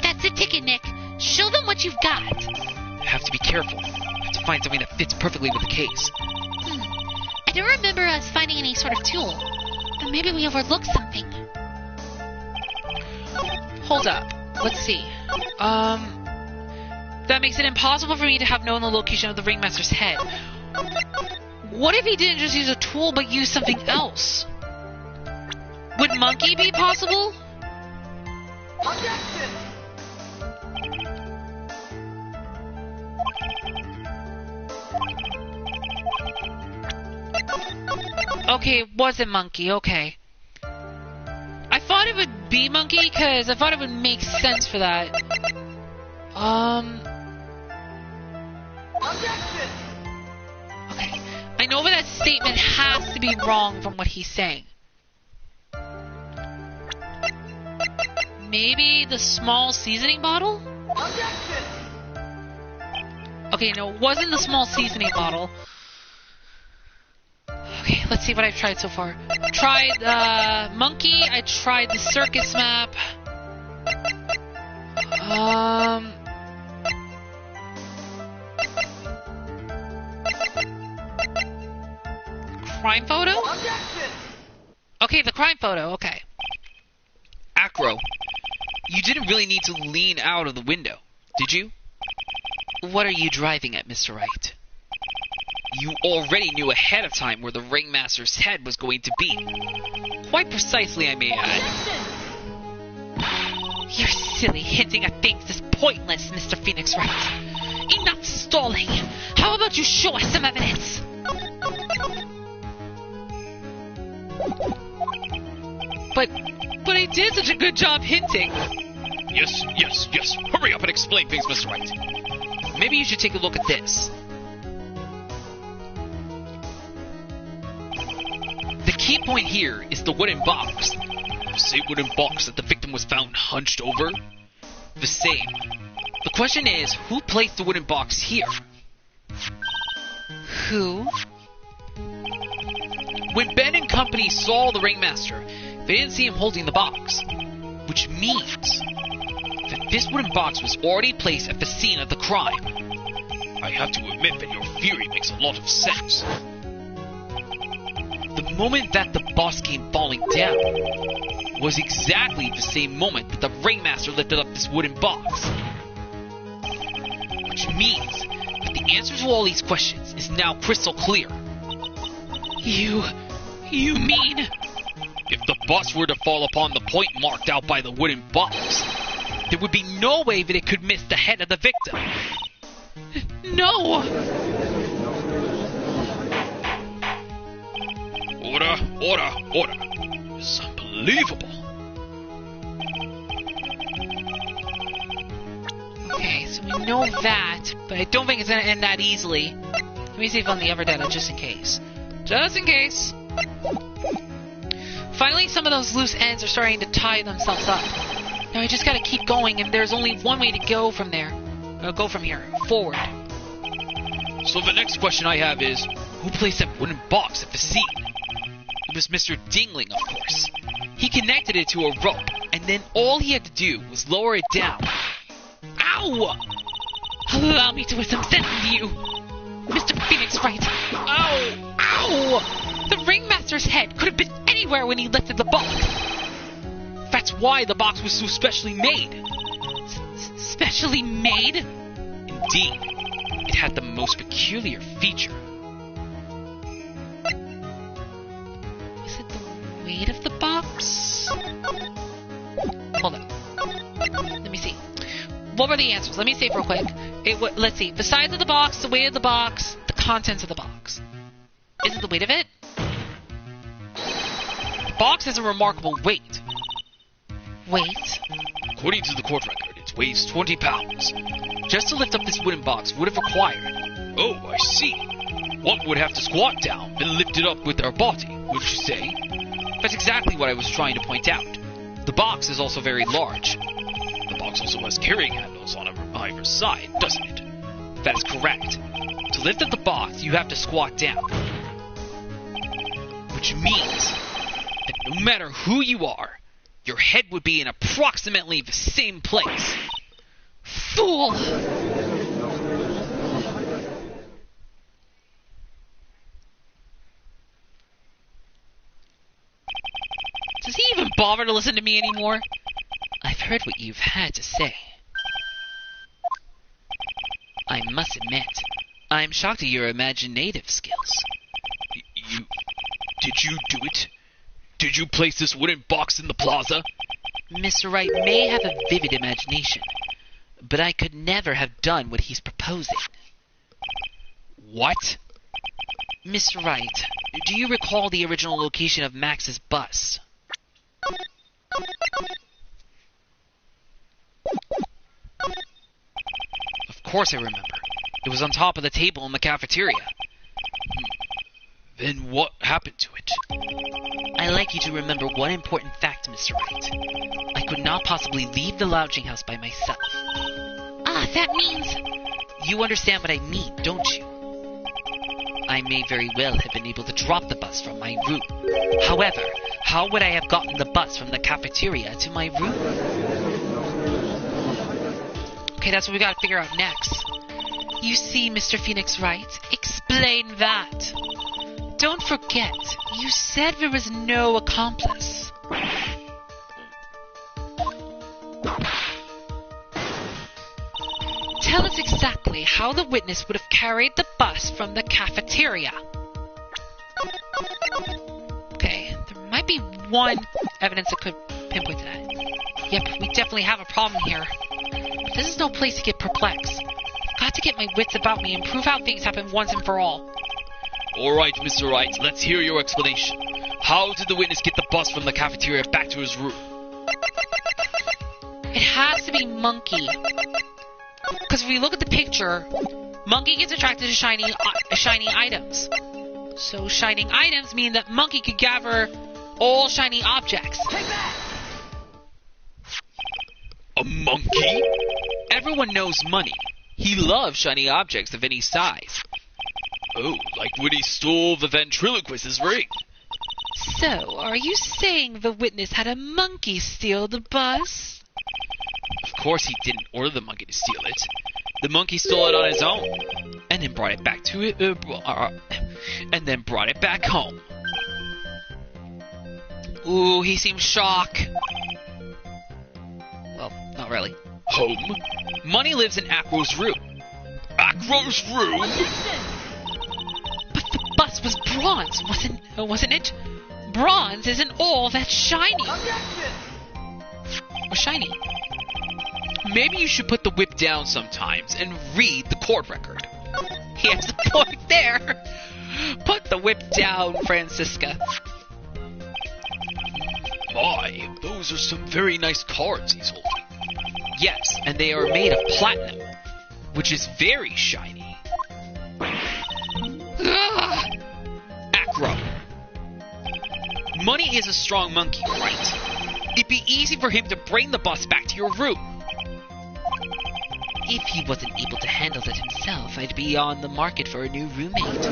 That's the ticket, Nick. Show them what you've got.
I have to be careful. I have to find something that fits perfectly with the case.
I don't remember us finding any sort of tool. But maybe we overlooked something.
Hold up. Let's see. That makes it impossible for me to have known the location of the ringmaster's head. What if he didn't just use a tool but used something else? Would monkey be possible?
Objection!
Okay, it wasn't monkey, okay. I thought it would be monkey because I thought it would make sense for that.
Objection!
Okay. I know that statement has to be wrong from what he's saying. maybe the small seasoning bottle? Okay, no, it wasn't the small seasoning bottle. Okay, let's see what I've tried so far. I tried monkey, I tried the circus map. Crime photo? Okay, the crime photo, okay.
Acro, you didn't really need to lean out of the window, did you?
What are you driving at, Mr. Wright?
You already knew ahead of time where the ringmaster's head was going to be. Quite precisely, I may add.
You're silly. Hinting at things is pointless, Mr. Phoenix Wright. Enough stalling. How about you show us some evidence? But I did such a good job hinting.
Yes. Hurry up and explain things, Mr. Wright. Maybe you should take a look at this. The key point here is the wooden box. The same wooden box that the victim was found hunched over? The same. The question is, who placed the wooden box here?
Who?
When Ben and company saw the ringmaster, they didn't see him holding the box. Which means that this wooden box was already placed at the scene of the crime. I have to admit that your theory makes a lot of sense. The moment that the box came falling down was exactly the same moment that the ringmaster lifted up this wooden box. Which means that the answer to all these questions is now crystal clear.
You mean...
If the box were to fall upon the point marked out by the wooden box, there would be no way that it could miss the head of the victim.
No!
Order. This is unbelievable.
Okay, so we know that, but I don't think it's going to end that easily. Let me see if on the other data, just in case. Just in case. Finally, some of those loose ends are starting to tie themselves up. Now I just gotta keep going, and there's only one way to go from there. Go from here, forward.
So the next question I have is, who placed that wooden box at the scene? It was Mr. Dingling, of course. He connected it to a rope, and then all he had to do was lower it down. Ow!
Allow me to put some sense into you, Mr. Phoenix Wright.
Ow!
Ow! The ringmaster's head could have been anywhere when he lifted the box.
That's why the box was so specially made.
Specially made?
Indeed. It had the most peculiar feature.
Is it the weight of the box? Hold on. Let me see. What were the answers? Let me see it real quick. Let's see. The size of the box, the weight of the box, the contents of the box. Is it the weight of it?
The box has a remarkable weight.
Weight?
According to the court record, it weighs 20 pounds. Just to lift up this wooden box would have required... Oh, I see. One would have to squat down and lift it up with their body, wouldn't you say? That's exactly what I was trying to point out. The box is also very large. The box also has carrying handles on either side, doesn't it? That is correct. To lift up the box, you have to squat down. Which means that no matter who you are, your head would be in approximately the same place.
Fool! Does he even bother to listen to me anymore?
I've heard what you've had to say. I must admit, I'm shocked at your imaginative skills.
Did you do it? Did you place this wooden box in the plaza?
Mr. Wright may have a vivid imagination, but I could never have done what he's proposing.
What?
Mr. Wright, do you recall the original location of Max's bus?
Of course I remember. It was on top of the table in the cafeteria. Then what happened to it?
I'd like you to remember one important fact correct, Mr. Wright. I could not possibly leave the lodging house by myself.
That means...
You understand what I mean, don't you? I may very well have been able to drop the bus from my room. However, how would I have gotten the bus from the cafeteria to my room?
Okay, that's what we gotta figure out next. You see, Mr. Phoenix Wright, explain that. Don't forget, you said there was no accomplice. Tell us exactly how the witness would have carried the bus from the cafeteria. Okay, there might be one evidence that could pinpoint to that. Yep, we definitely have a problem here. But this is no place to get perplexed. I've got to get my wits about me and prove how things happen once and for all.
Alright, Mr. Wright, let's hear your explanation. How did the witness get the bus from the cafeteria back to his room?
It has to be Monkey. Because if we look at the picture, Monkey gets attracted to shiny items. So shining items mean that Monkey could gather all shiny objects.
A monkey? Everyone knows Money. He loves shiny objects of any size. Oh, like when he stole the ventriloquist's ring.
So, are you saying the witness had a monkey steal the bus?
Of course he didn't order the monkey to steal it. The monkey stole it on his own, and then brought it back to it, and then brought it back home.
Ooh, he seems shocked. Well, not really.
Home? Money lives in Acro's room. Acro's room?
But the bus was bronze, wasn't it? Bronze isn't all that's shiny. Or shiny.
Maybe you should put the whip down sometimes and read the court record.
He has a point there. Put the whip down, Francisca.
My, those are some very nice cards he's holding.
Yes, and they are made of platinum, which is very shiny.
Acro. Money is a strong monkey, right? It'd be easy for him to bring the bus back to your room.
If he wasn't able to handle it himself, I'd be on the market for a new roommate.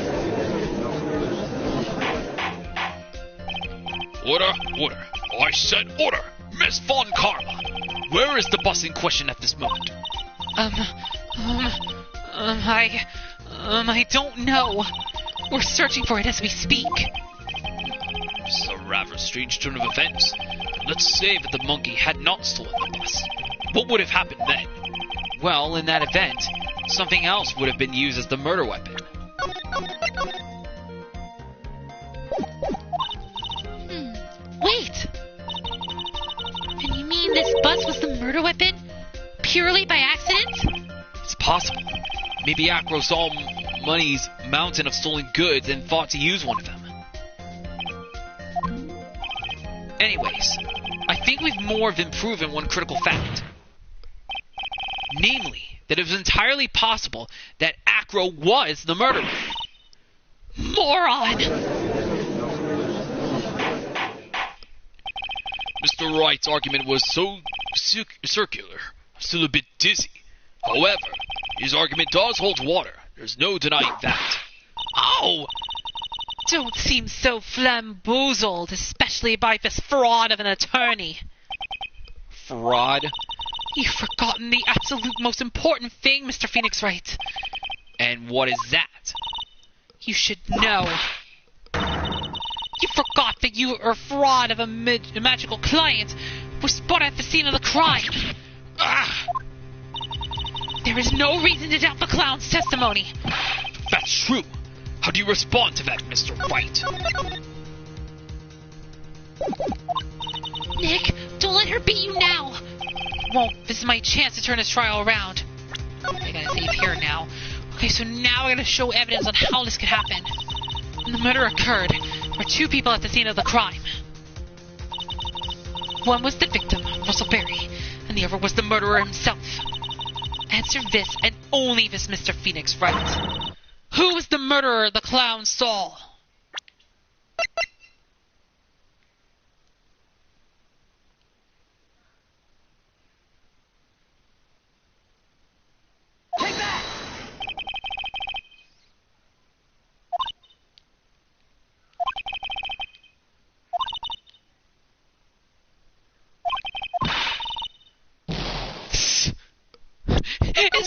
Order, order. I said order. Miss Von Karma. Where is the bus in question at this moment?
I don't know. We're searching for it as we speak.
This is a rather strange turn of events. Let's say that the monkey had not stolen the bus. What would have happened then?
Well, in that event, something else would have been used as the murder weapon.
Wait! And you mean this bus was the murder weapon? Purely by accident?
It's possible. Maybe Acro saw Money's mountain of stolen goods and thought to use one of them.
Anyways, I think we've more than proven one critical fact.
Namely, that it was entirely possible that Acro was the murderer.
Moron!
Mr. Wright's argument was so circular, I'm still a bit dizzy. However, his argument does hold water. There's no denying that.
Oh! Don't seem so flamboozled, especially by this fraud of an attorney.
Fraud?
You've forgotten the absolute most important thing, Mr. Phoenix Wright.
And what is that?
You should know. You forgot that you are a fraud of a magical client was spotted at the scene of the crime.
Ah!
There is no reason to doubt the clown's testimony.
That's true. How do you respond to that, Mr. Wright?
Nick, don't let her beat you now.
Won't. This is my chance to turn this trial around. I gotta save here now. Okay, so now I gotta show evidence on how this could happen. When the murder occurred, there were two people at the scene of the crime. One was the victim, Russell Berry, and the other was the murderer himself. Answer this, and only this, Mr. Phoenix Wright. Who was the murderer the clown saw?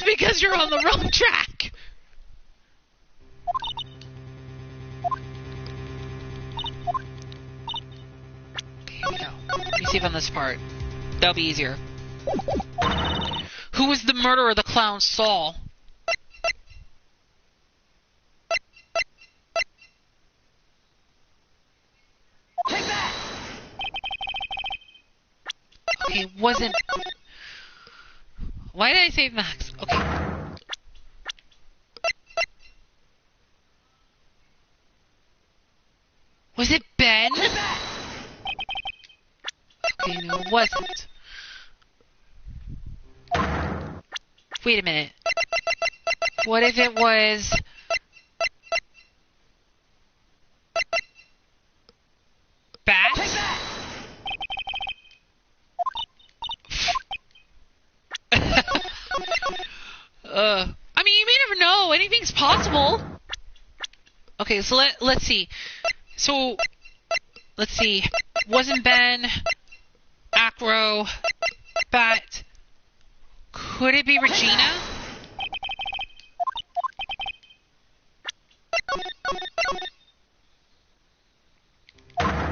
because you're on the wrong track. Okay, here we go. Let me see if on this part. That'll be easier. Who was the murderer of the clown Saul? Okay, it wasn't... Why did I say Max? Okay. Was it Ben? Okay, no, it wasn't. Wait a minute. What if it was... Bass? I mean, you may never know. Anything's possible. Okay, so let's see. So, let's see. Wasn't Ben, Acro, Bat. Could it be Regina? Let's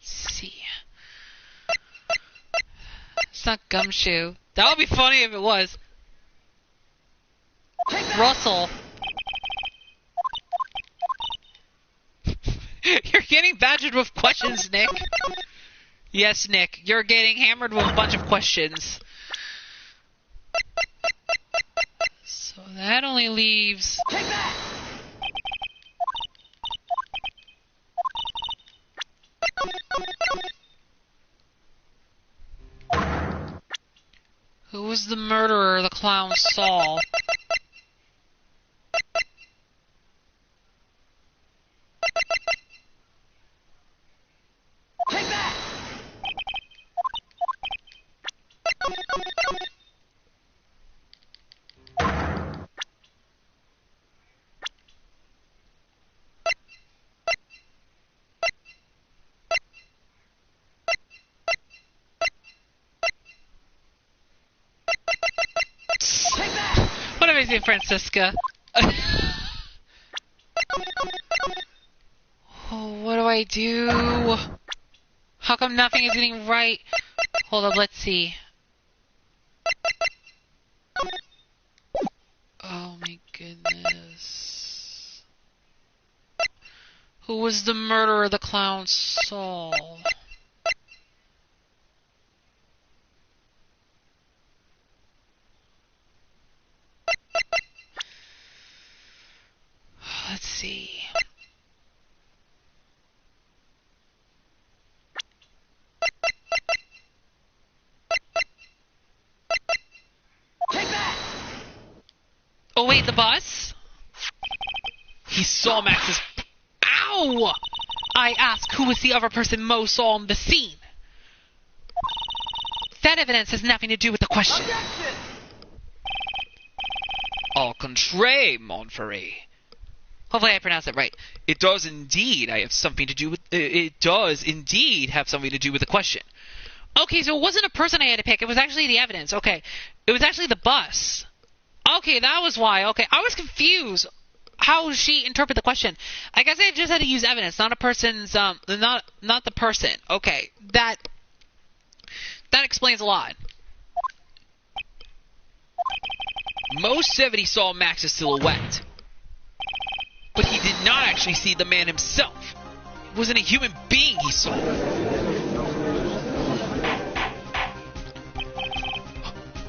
see. It's not Gumshoe. That would be funny if it was. Russell. You're getting badgered with questions, Nick. Yes, Nick. You're getting hammered with a bunch of questions. So that only leaves... Who was the murderer of the clown Saul? What amazing Francisca. Oh, what do I do? How come nothing is getting right? Hold up, let's see. Oh my goodness. Who was the murderer of the clown Saul? Let's see. Oh wait, the bus?
He saw Max's...
Ow! I asked who was the other person Mo saw on the scene. That evidence has nothing to do with the question.
Au contraire, Montferrat.
Hopefully I pronounced it right.
It does indeed have something to do with the question.
Okay, so it wasn't a person I had to pick. It was actually the evidence. Okay. It was actually the bus. Okay, that was why. Okay, I was confused. How she interpret the question? I guess I just had to use evidence, not a person's not the person. Okay, that explains a lot.
Mo said that he saw Max's silhouette, but he did not actually see the man himself. It wasn't a human being he saw.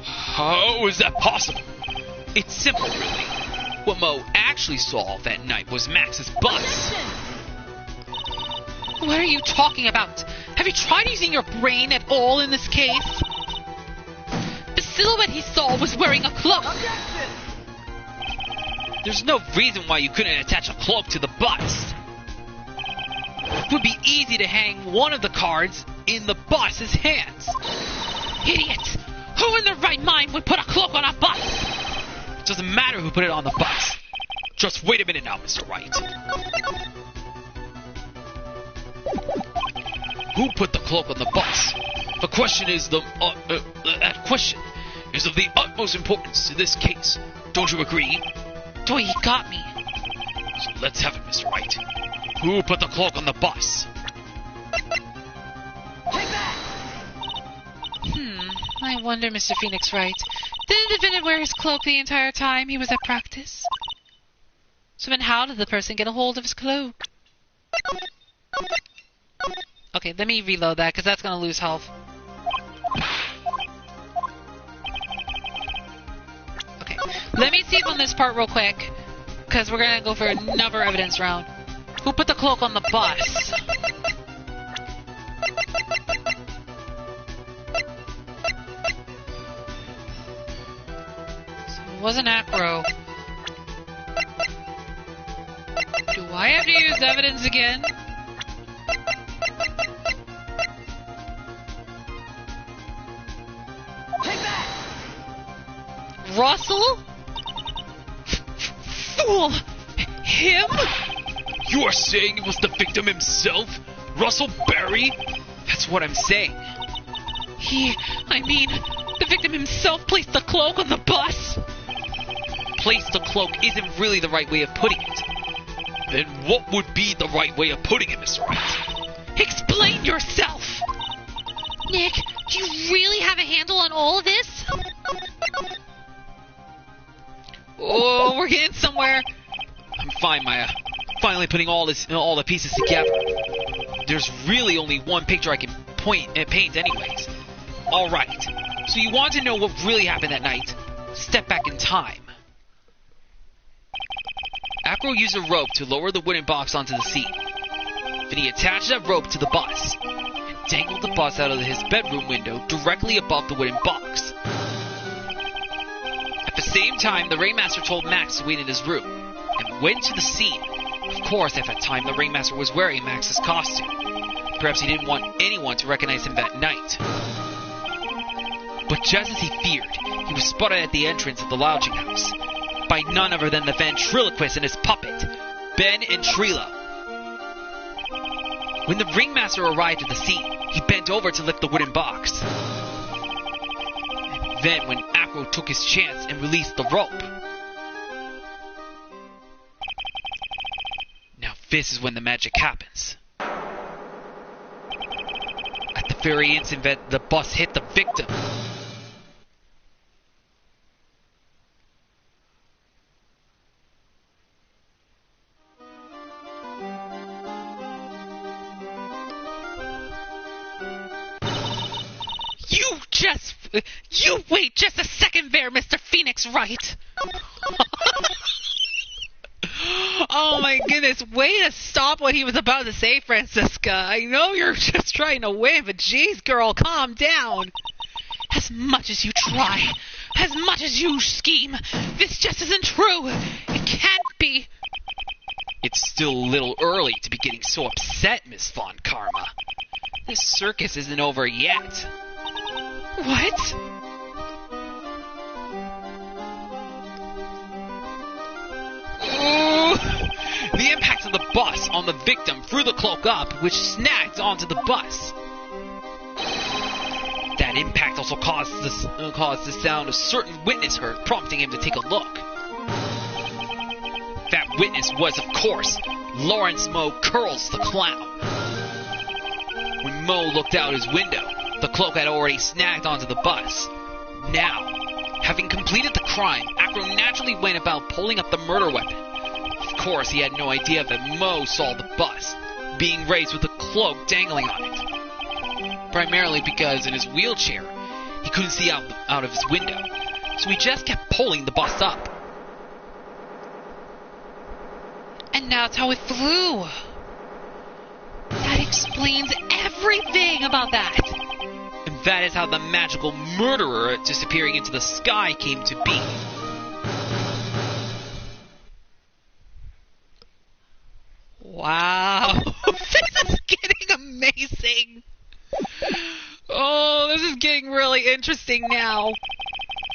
How is that possible? It's simple, really. What Mo actually saw that night was Max's bus.
What are you talking about? Have you tried using your brain at all in this case? The silhouette he saw was wearing a cloak.
There's no reason why you couldn't attach a cloak to the bus. It would be easy to hang one of the cards in the bus's hands.
Idiot! Who in their right mind would put a cloak on a bus?
It doesn't matter who put it on the bus. Just wait a minute now, Mr. Wright. Who put the cloak on the bus? The question is is of the utmost importance to this case. Don't you agree?
Boy, he got me.
So let's have it, Mr. Wright. Who put the cloak on the bus?
I wonder, Mr. Phoenix Wright. Didn't the defendant wear his cloak the entire time he was at practice? So then how did the person get a hold of his cloak? Okay, let me reload that, because that's going to lose health. Okay, let me see on this part real quick, because we're going to go for another evidence round. Who put the cloak on the bus? It wasn't Acro. Do I have to use evidence again? Russell? Fool! Him?
You are saying it was the victim himself? Russell Berry?
That's what I'm saying.
The victim himself placed the cloak on the bus?
Place the cloak isn't really the right way of putting it.
Then what would be the right way of putting it, Mr. Wright?
Explain yourself!
Nick, do you really have a handle on all of this?
Oh, we're getting somewhere.
I'm fine, Maya. Finally putting all the pieces together. There's really only one picture I can paint anyways. Alright, so you want to know what really happened that night? Step back in time. Acro used a rope to lower the wooden box onto the seat. Then he attached that rope to the bus and dangled the bus out of his bedroom window directly above the wooden box. At the same time, the Ringmaster told Max to wait in his room and went to the scene. Of course, at that time, the Ringmaster was wearing Max's costume. Perhaps he didn't want anyone to recognize him that night. But just as he feared, he was spotted at the entrance of the lodging house by none other than the ventriloquist and his puppet, Ben and Trilo. When the Ringmaster arrived at the scene, he bent over to lift the wooden box. And then when Acro took his chance and released the rope. Now this is when the magic happens. At the very instant that the bus hit the victim,
You wait just a second there, Mr. Phoenix Wright. Oh my goodness, way to stop what he was about to say, Francisca. I know you're just trying to win, but geez, girl, calm down. As much as you try, as much as you scheme, this just isn't true. It can't be.
It's still a little early to be getting so upset, Miss Von Karma. This circus isn't over yet.
What?
Ooh. The impact of the bus on the victim threw the cloak up, which snagged onto the bus. That impact also caused the sound a certain witness heard, prompting him to take a look. That witness was, of course, Lawrence Moe Curls the Clown. When Moe looked out his window, the cloak had already snagged onto the bus. Now, having completed the crime, Acro naturally went about pulling up the murder weapon. Of course, he had no idea that Moe saw the bus, being raised with a cloak dangling on it. Primarily because in his wheelchair, he couldn't see out of his window, so he just kept pulling the bus up.
And that's how it flew. That explains everything about that.
And that is how the magical murderer disappearing into the sky came to be.
Wow. This is getting amazing. Oh, this is getting really interesting now.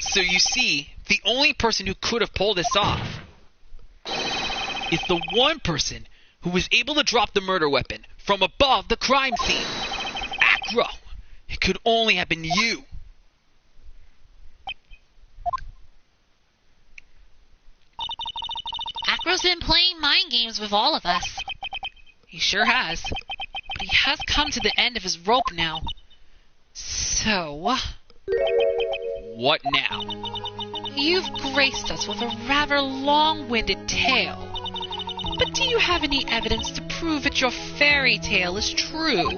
So you see, the only person who could have pulled this off is the one person who was able to drop the murder weapon from above the crime scene. Acro! It could only have been you.
Hero's been playing mind games with all of us.
He sure has. But he has come to the end of his rope now. So,
What now?
you've graced us with a rather long-winded tale. But do you have any evidence to prove that your fairy tale is true?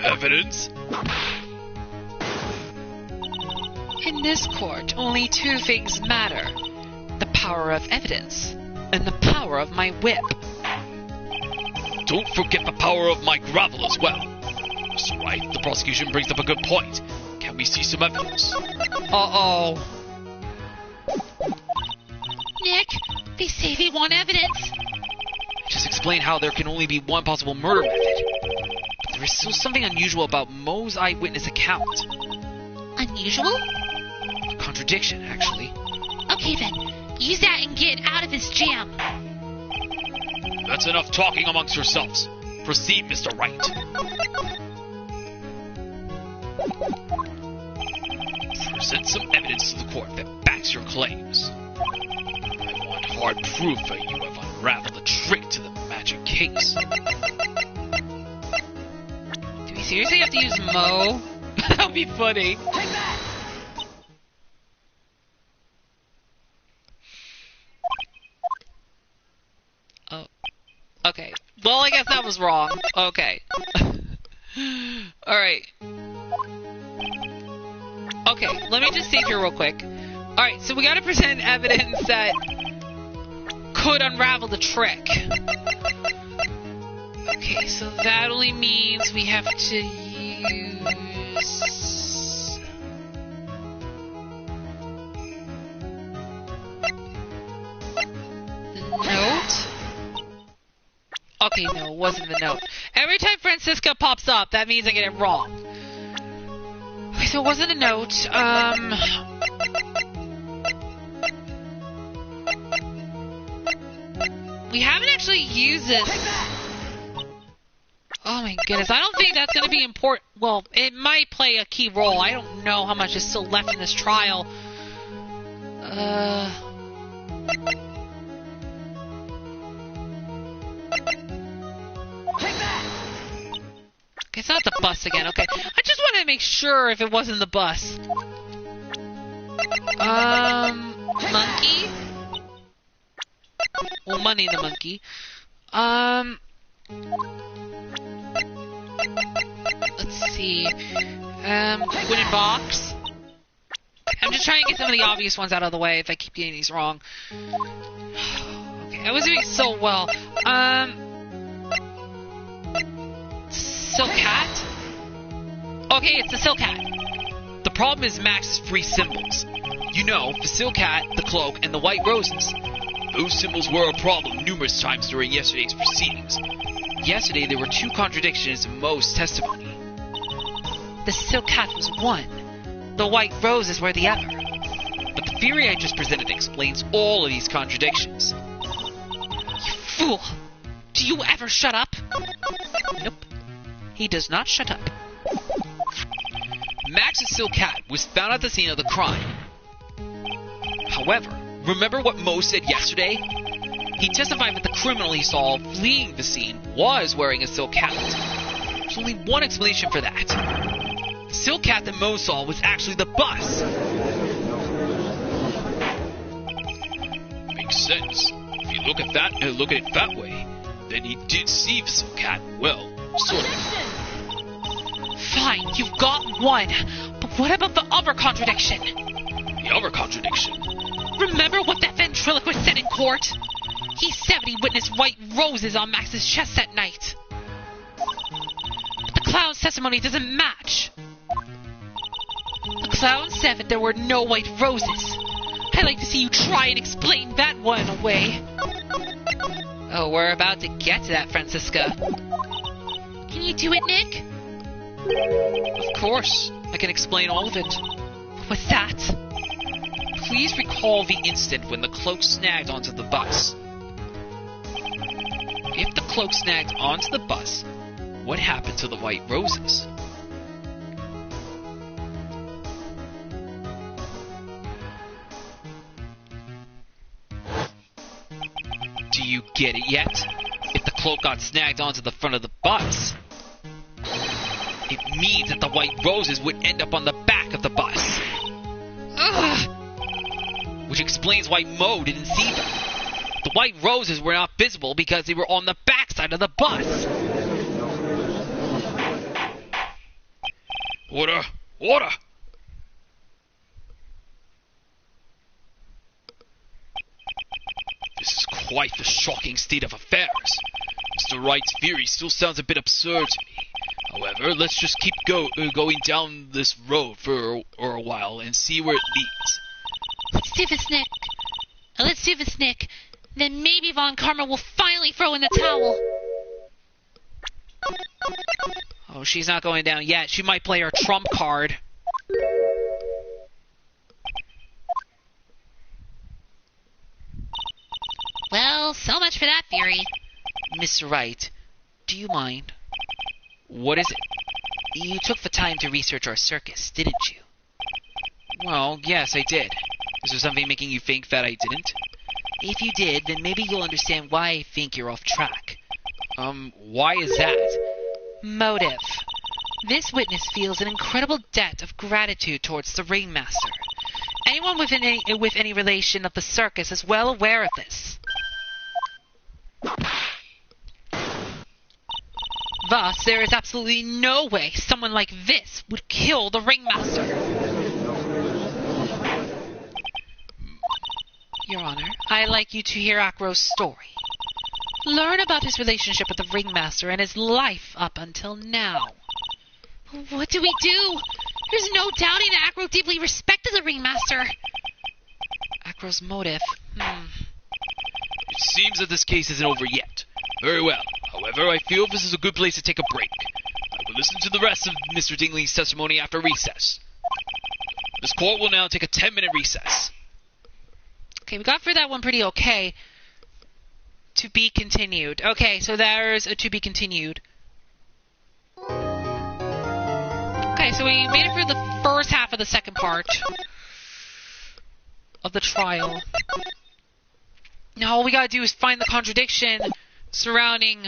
Evidence?
In this court, only two things matter. The power of evidence and the power of my whip.
Don't forget the power of my gravel as well. Mr. Wright, the prosecution brings up a good point. Can we see some evidence?
Uh-oh.
Nick, they say they want evidence.
Just explain how there can only be one possible murder method. But there is still something unusual about Moe's eyewitness account.
Unusual?
A contradiction, actually.
Okay then, use that and get out of this jam.
That's enough talking amongst yourselves. Proceed, Mr. Wright. Present some evidence to the court that backs your claims. I want hard proof that you have unraveled the trick to the magic case.
Do we seriously have to use Mo? That would be funny. Oh. Okay. Well, I guess that was wrong. Okay. Alright. Okay, let me just save here real quick. Alright, so we gotta present evidence that could unravel the trick. Okay, so that only means we have to use... the note? Okay, no, it wasn't the note. Every time Francisca pops up, that means I get it wrong. Okay, so it wasn't a note. We haven't actually used this. Oh my goodness, I don't think that's going to be important. Well, it might play a key role. I don't know how much is still left in this trial. Okay, it's not the bus again. Okay, I just wanted to make sure if it wasn't the bus. Monkey? Well, Money the monkey. Let's see. Wooden box. I'm just trying to get some of the obvious ones out of the way if I keep getting these wrong. Okay, I was doing so well. Silk hat? Okay, it's the silk hat.
The problem is Max's three symbols. You know, the silk hat, the cloak, and the white roses. Those symbols were a problem numerous times during yesterday's proceedings. Yesterday, there were two contradictions in Moe's testimony.
The silk hat was one. The white roses were the other.
But the theory I just presented explains all of these contradictions.
You fool! Do you ever shut up? Nope. He does not shut up.
Max's silk hat was found at the scene of the crime. However, remember what Moe said yesterday? He testified that the criminal he saw fleeing the scene was wearing a silk hat. There's only one explanation for that. The silk hat that Moe saw was actually the bus. Makes sense. If you look at it that way, then he did see the silk hat. Well, sort of.
Fine, you've got one. But what about the other contradiction?
The other contradiction?
Remember what that ventriloquist said in court? He said he witnessed white roses on Max's chest that night. But the clown's testimony doesn't match. The clown said that there were no white roses. I'd like to see you try and explain that one away. Oh, we're about to get to that, Francisca.
Can you do it, Nick?
Of course. I can explain all of it. What's that?
Please recall the instant when the cloak snagged onto the bus. If the cloak snagged onto the bus, what happened to the white roses? you get it yet? If the cloak got snagged onto the front of the bus, it means that the white roses would end up on the back of the bus. Ugh. Which explains why Mo didn't see them. The white roses were not visible because they were on the backside of the bus. Order! Order! This is quite the shocking state of affairs. Mr. Wright's theory still sounds a bit absurd to me. However, let's just keep going down this road for a while and see where it leads.
Let's do this, Nick. Let's do this, Nick. Then maybe Von Karma will finally throw in the towel.
Oh, she's not going down yet. She might play her trump card.
Well, so much for that theory.
Mr. Wright, do you mind?
What is it?
You took the time to research our circus, didn't you?
Well, yes, I did. Is there something making you think that I didn't?
If you did, then maybe you'll understand why I think you're off track.
Why is that?
Motive. This witness feels an incredible debt of gratitude towards the ringmaster. Anyone with any relation of the circus is well aware of this. Thus, there is absolutely no way someone like this would kill the ringmaster. Your Honor, I'd like you to hear Acro's story. Learn about his relationship with the ringmaster and his life up until now.
What do we do? There's no doubting that Acro deeply respected the ringmaster.
Acro's motive.
It seems that this case isn't over yet. Very well. However, I feel this is a good place to take a break. I will listen to the rest of Mr. Dingley's testimony after recess. This court will now take a 10-minute recess.
Okay, we got through that one pretty okay. To be continued. Okay, so there's a to be continued. Okay, so we made it through the first half of the second part of the trial. Now all we gotta do is find the contradiction surrounding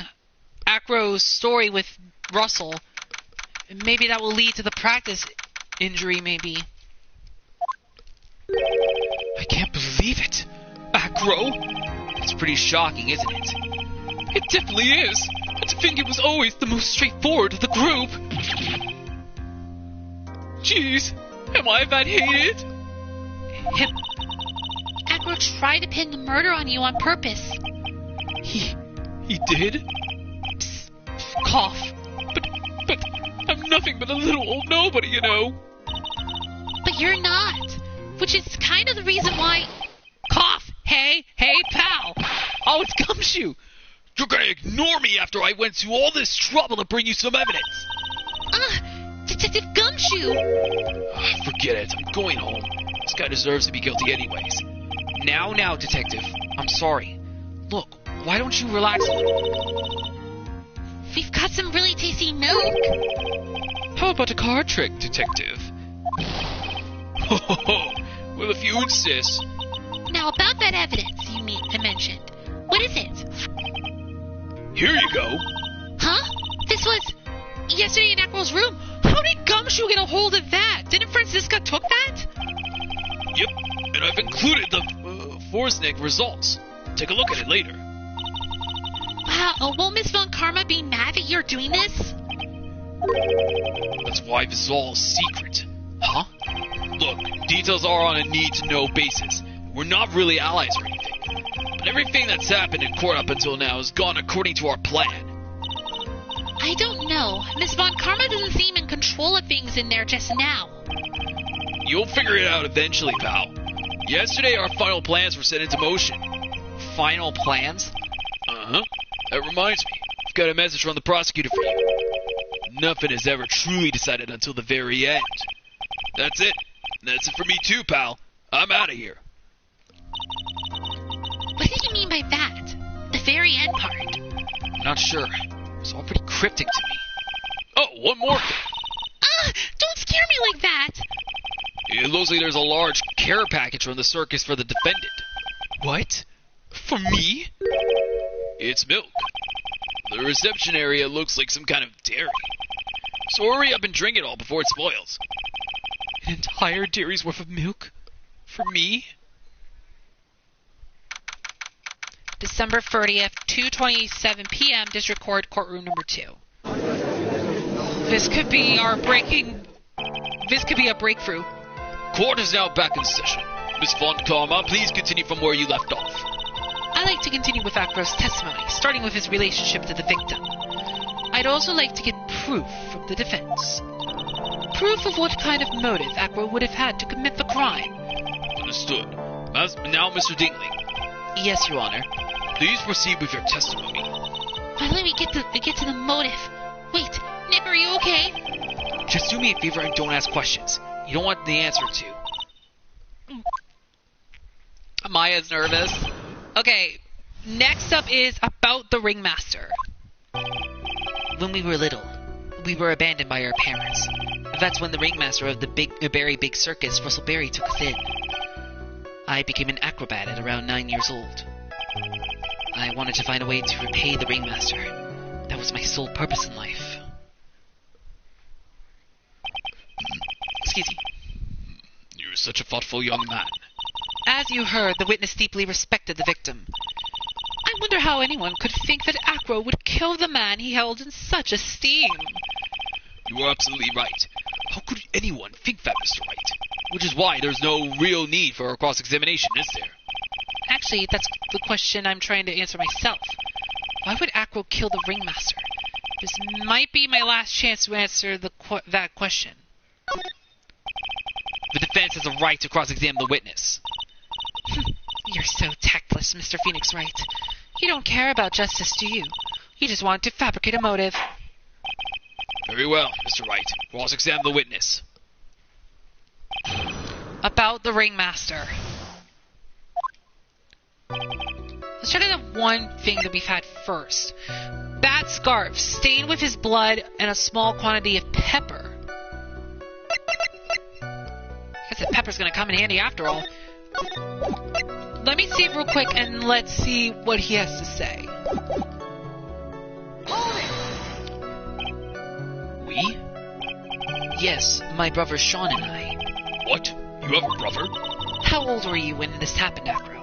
Acro's story with Russell. And maybe that will lead to the practice injury, maybe.
I can't believe it. Acro? It's pretty shocking, isn't it? It definitely is. And to think it was always the most straightforward of the group. Jeez, am I that hated?
Acro tried to pin the murder on you on purpose.
He did?
Psst, cough.
But I'm nothing but a little old nobody, you know.
But you're not. Which is kind of the reason why...
Cough! Hey, pal!
Oh, it's Gumshoe! You're gonna ignore me after I went to all this trouble to bring you some evidence!
Detective Gumshoe!
Forget it, I'm going home. This guy deserves to be guilty anyways.
Now, Detective. I'm sorry. Look, why don't you relax a little?
We've got some really tasty milk.
How about a card trick, Detective? Ho ho ho! Well, if you insist.
Now, about that evidence I mentioned. What is it?
Here you go.
Huh? This was yesterday in Acro's room.
How did Gumshoe get a hold of that? Didn't Francisca took that?
Yep, and I've included the Forsnick results. Take a look at it later.
Wow, won't Miss Von Karma be mad that you're doing this?
That's why this is all secret. Huh? Look, details are on a need-to-know basis. We're not really allies or anything. But everything that's happened in court up until now has gone according to our plan.
I don't know. Miss Von Karma doesn't seem in control of things in there just now.
You'll figure it out eventually, pal. Yesterday, our final plans were set into motion.
Final plans?
Uh-huh. That reminds me. I've got a message from the prosecutor for you. Nothing is ever truly decided until the very end. That's it. That's it for me too, pal. I'm out of here.
What did you mean by that? The very end part?
I'm not sure. It's all pretty cryptic to me. Oh, one more thing.
Don't scare me like that!
It looks like there's a large care package from the circus for the defendant. What? For me? It's milk. The reception area looks like some kind of dairy. So hurry up and drink it all before it spoils.
An entire dairy's worth of milk? For me?
December 30th, 2:27 p.m., District Court, Courtroom number 2. This could be a breakthrough.
Court is now back in session. Miss Font Karma, please continue from where you left off.
I'd like to continue with Acro's testimony, starting with his relationship to the victim. I'd also like to get proof from the defense. Proof of what kind of motive Acro would have had to commit the crime.
Understood. Now, Mr. Dingley,
Yes, Your Honor.
please proceed with your testimony.
Let me get to the motive. Wait, Nick, are you okay?
Just do me a favor and don't ask questions. You don't want the answer to.
Maya's nervous. Okay, next up is about the ringmaster.
When we were little, we were abandoned by our parents. That's when the ringmaster of the Berry Big Circus, Russell Berry, took us in. I became an acrobat at around 9 years old. I wanted to find a way to repay the ringmaster. That was my sole purpose in life. Excuse me.
You're such a thoughtful young man.
As you heard, the witness deeply respected the victim. I wonder how anyone could think that Acro would kill the man he held in such esteem.
You are absolutely right. How could anyone think that, Mr. Wright? Which is why there's no real need for a cross-examination, is there?
Actually, that's the question I'm trying to answer myself. Why would Acro kill the ringmaster? This might be my last chance to answer that question.
The defense has a right to cross-examine the witness.
You're so tactless, Mr. Phoenix Wright. You don't care about justice, do you? You just want to fabricate a motive.
Very well, Mr. Wright. Cross-examine the witness.
About the ringmaster. Let's try to have one thing that we've had first. That scarf, stained with his blood and a small quantity of pepper. I guess that pepper's gonna come in handy after all. Let me see it real quick and let's see what he has to say.
We? Yes, my brother Sean and I.
What? You have a brother?
How old were you when this happened, Acro?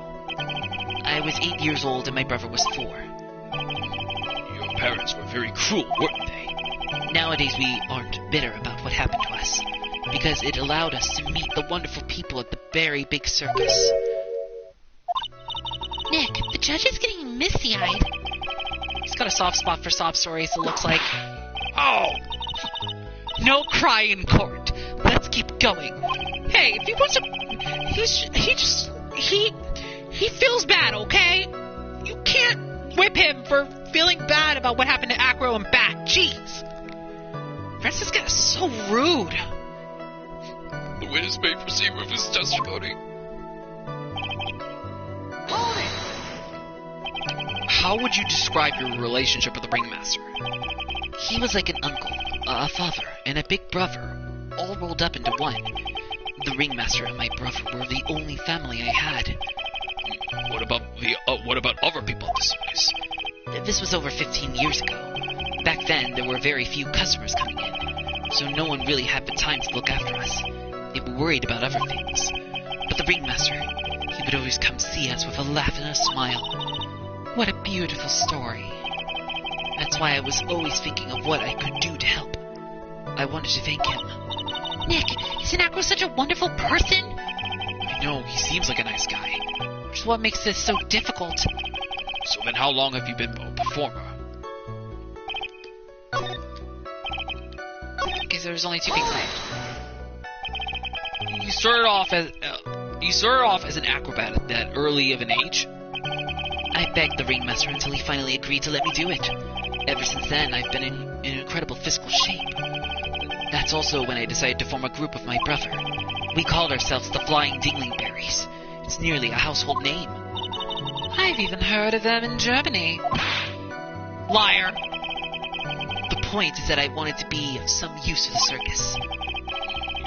I was 8 years old and my brother was 4.
Your parents were very cruel, weren't they?
Nowadays we aren't bitter about what happened to us, because it allowed us to meet the wonderful people at the Berry Big Circus.
Nick, the judge is getting misty-eyed.
He's got a soft spot for sob stories, it looks like.
Oh!
No cry in court. Let's keep going. Hey, if he wants to... He feels bad, okay? You can't whip him for feeling bad about what happened to Acro and Bat. Jeez. Francisca is so rude.
The witness may proceed with his testimony. How would you describe your relationship with the ringmaster?
He was like an uncle, a father, and a big brother, all rolled up into one. The ringmaster and my brother were the only family I had.
What about other people at the circus?
This was over 15 years ago. Back then, there were very few customers coming in, so no one really had the time to look after us. They were worried about other things. But the ringmaster, he would always come see us with a laugh and a smile.
What a beautiful story.
That's why I was always thinking of what I could do to help. I wanted to thank him.
Nick, isn't Acro such a wonderful person?
I know, he seems like a nice guy.
Which is what makes this so difficult.
So then how long have you been a performer?
Okay, so there's only 2 things left.
You started off as an acrobat at that early of an age?
I begged the ringmaster until he finally agreed to let me do it. Ever since then, I've been in incredible physical shape. That's also when I decided to form a group with my brother. We called ourselves the Flying Dinglingberries. It's nearly a household name.
I've even heard of them in Germany. Liar.
The point is that I wanted to be of some use to the circus.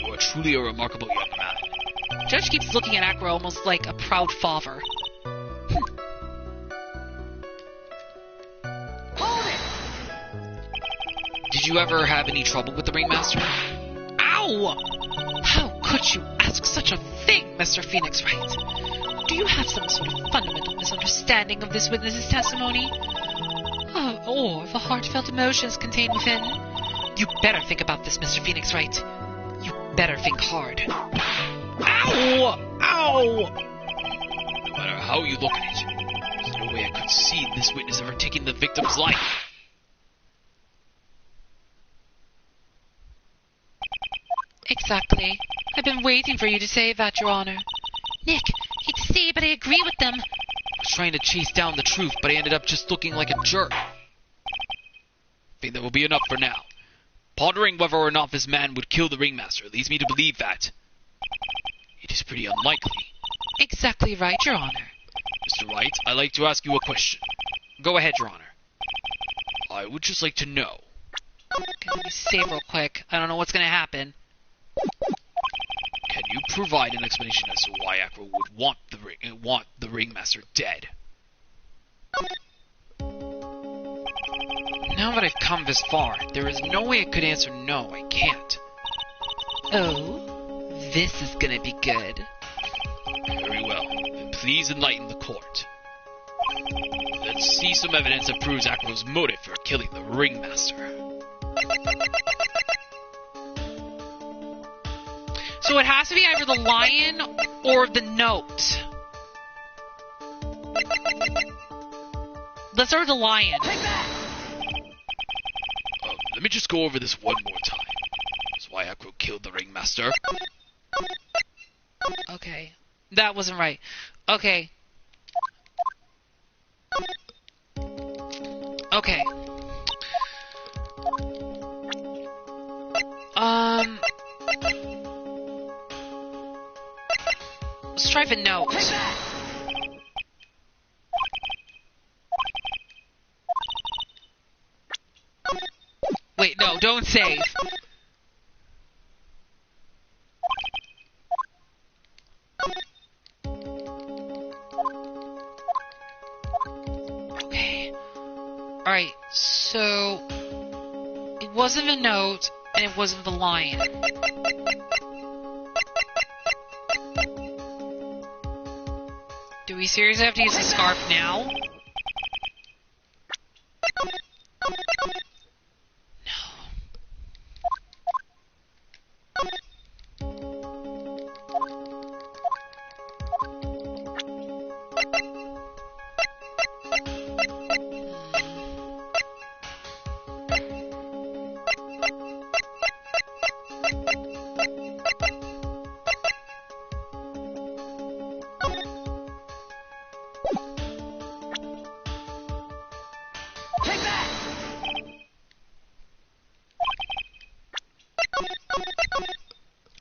You are truly a remarkable young man.
Judge keeps looking at Acro almost like a proud father.
Did you ever have any trouble with the ringmaster?
Ow! How could you ask such a thing, Mr. Phoenix Wright? Do you have some sort of fundamental misunderstanding of this witness's testimony? Or the heartfelt emotions contained within? You better think about this, Mr. Phoenix Wright. You better think hard. Ow! Ow!
No matter how you look at it, there's no way I could see this witness ever taking the victim's life.
Exactly. I've been waiting for you to say that, Your Honor.
Nick, hate to say it, but I agree with them.
I was trying to chase down the truth, but I ended up just looking like a jerk. I think that will be enough for now. Pondering whether or not this man would kill the ringmaster leads me to believe that it is pretty unlikely.
Exactly right, Your Honor.
Mr. Wright, I'd like to ask you a question. Go ahead, Your Honor. I would just like to know.
Okay, let me save real quick. I don't know what's going to happen.
Can you provide an explanation as to why Acro would want the ringmaster dead?
Now that I've come this far, there is no way I could answer no, I can't.
Oh, this is going to be good.
Very well. Then please enlighten the court. Let's see some evidence that proves Acro's motive for killing the ringmaster.
So it has to be either the lion or the note. Let's start with the lion.
Let me just go over this one more time. That's why Acro killed the ringmaster.
Okay. That wasn't right. Okay. Okay. Let's try the note. Wait, no, don't save. Okay. Alright, so it wasn't the note and it wasn't the lion. Do we seriously have to use the scarf now?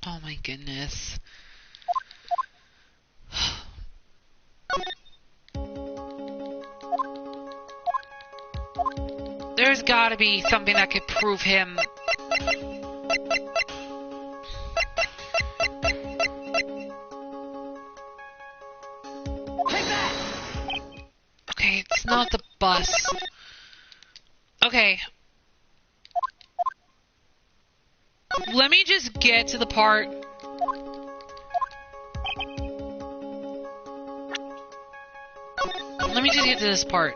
Oh my goodness. There's gotta be something that could prove him. Okay, it's not the bus. Okay. Let me just get to the part. Let me just get to this part.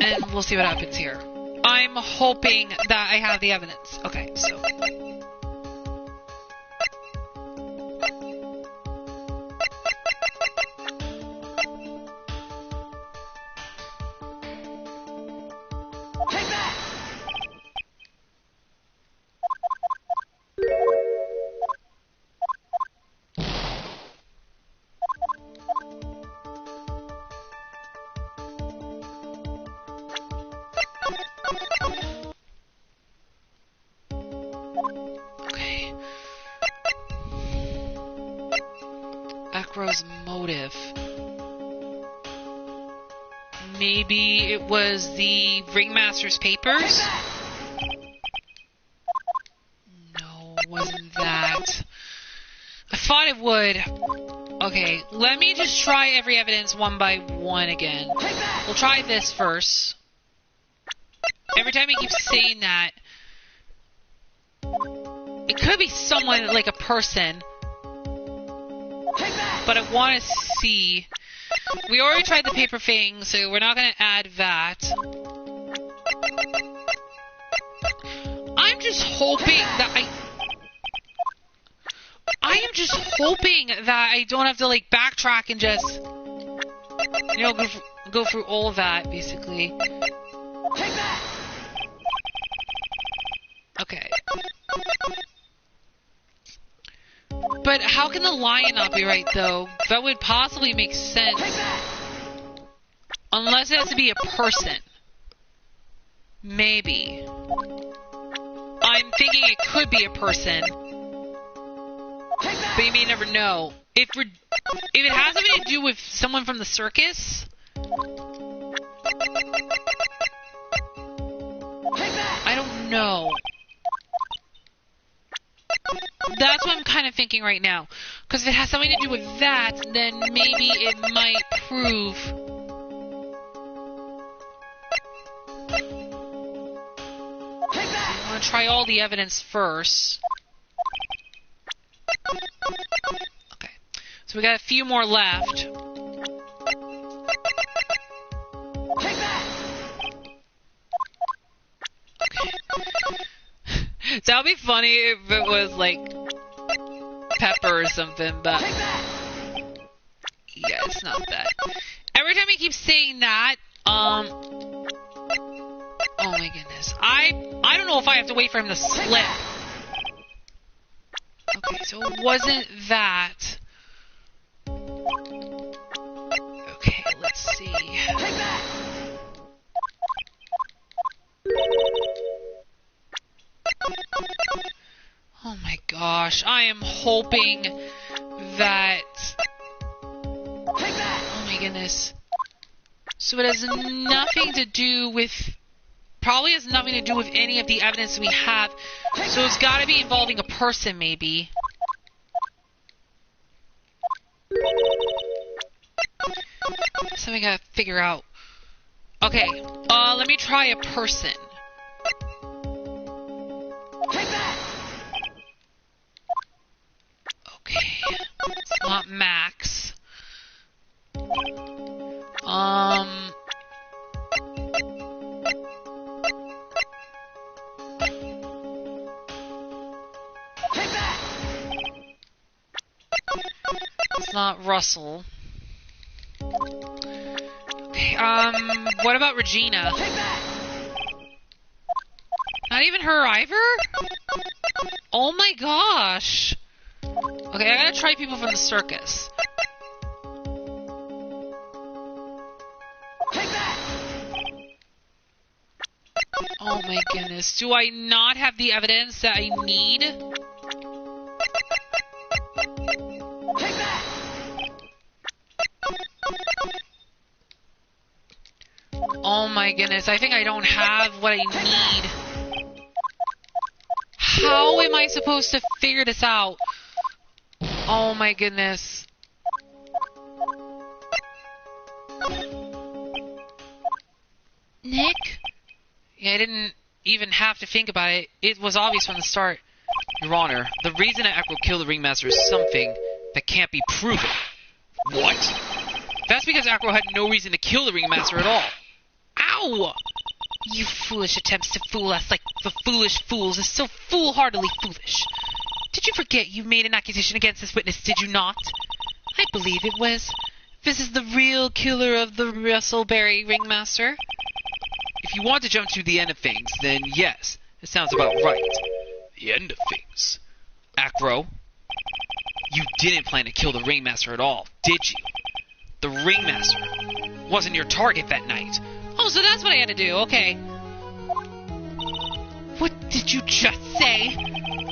And we'll see what happens here. I'm hoping that I have the evidence. Okay, so. Okay. Acro's motive. Maybe it was the ringmaster's papers? No, wasn't that. I thought it would. Okay, let me just try every evidence one by one again. We'll try this first. every time he keeps saying that, it could be someone, like a person. But I want to see. We already tried the paper thing, so we're not going to add that. I'm just hoping that I am just hoping that I don't have to, like, backtrack and just, you know, go through all of that, basically. Okay. But how can the lion not be right, though? That would possibly make sense. Unless it has to be a person. Maybe. I'm thinking it could be a person. But you may never know. If it has something to do with someone from the circus... I don't know. That's what I'm kind of thinking right now. Because if it has something to do with that, then maybe it might prove... I want to try all the evidence first. Okay. So we got a few more left. Okay. That would be funny if it was like pepper or something, but yeah, it's not that. Every time he keeps saying that, oh my goodness. I don't know if I have to wait for him to slip. Okay, so it wasn't that. Okay, let's see. Oh my gosh, I am hoping that... Oh my goodness. So it has nothing to do with... Probably has nothing to do with any of the evidence we have. So it's got to be involving a person, maybe. Something I gotta figure out. Okay, let me try a person. Okay, it's not Max. It's not Russell. Okay, what about Regina? Not even her either? Oh my gosh. Okay, I gotta try people from the circus. Oh my goodness. Do I not have the evidence that I need? Oh my goodness, I think I don't have what I need. How am I supposed to figure this out? Oh my goodness. Nick? Yeah, I didn't even have to think about it. It was obvious from the start.
Your Honor, the reason that Acro killed the Ringmaster is something that can't be proven. What? That's because Acro had no reason to kill the Ringmaster at all. Ow!
You foolish attempts to fool us like the foolish fools is so foolhardily foolish. Did you forget you made an accusation against this witness, did you not? I believe it was. This is the real killer of the Russellberry Ringmaster.
If you want to jump to the end of things, then yes, it sounds about right. The end of things. Acro, you didn't plan to kill the Ringmaster at all, did you? The Ringmaster wasn't your target that night.
Oh, so that's what I had to do, okay. What did you just say?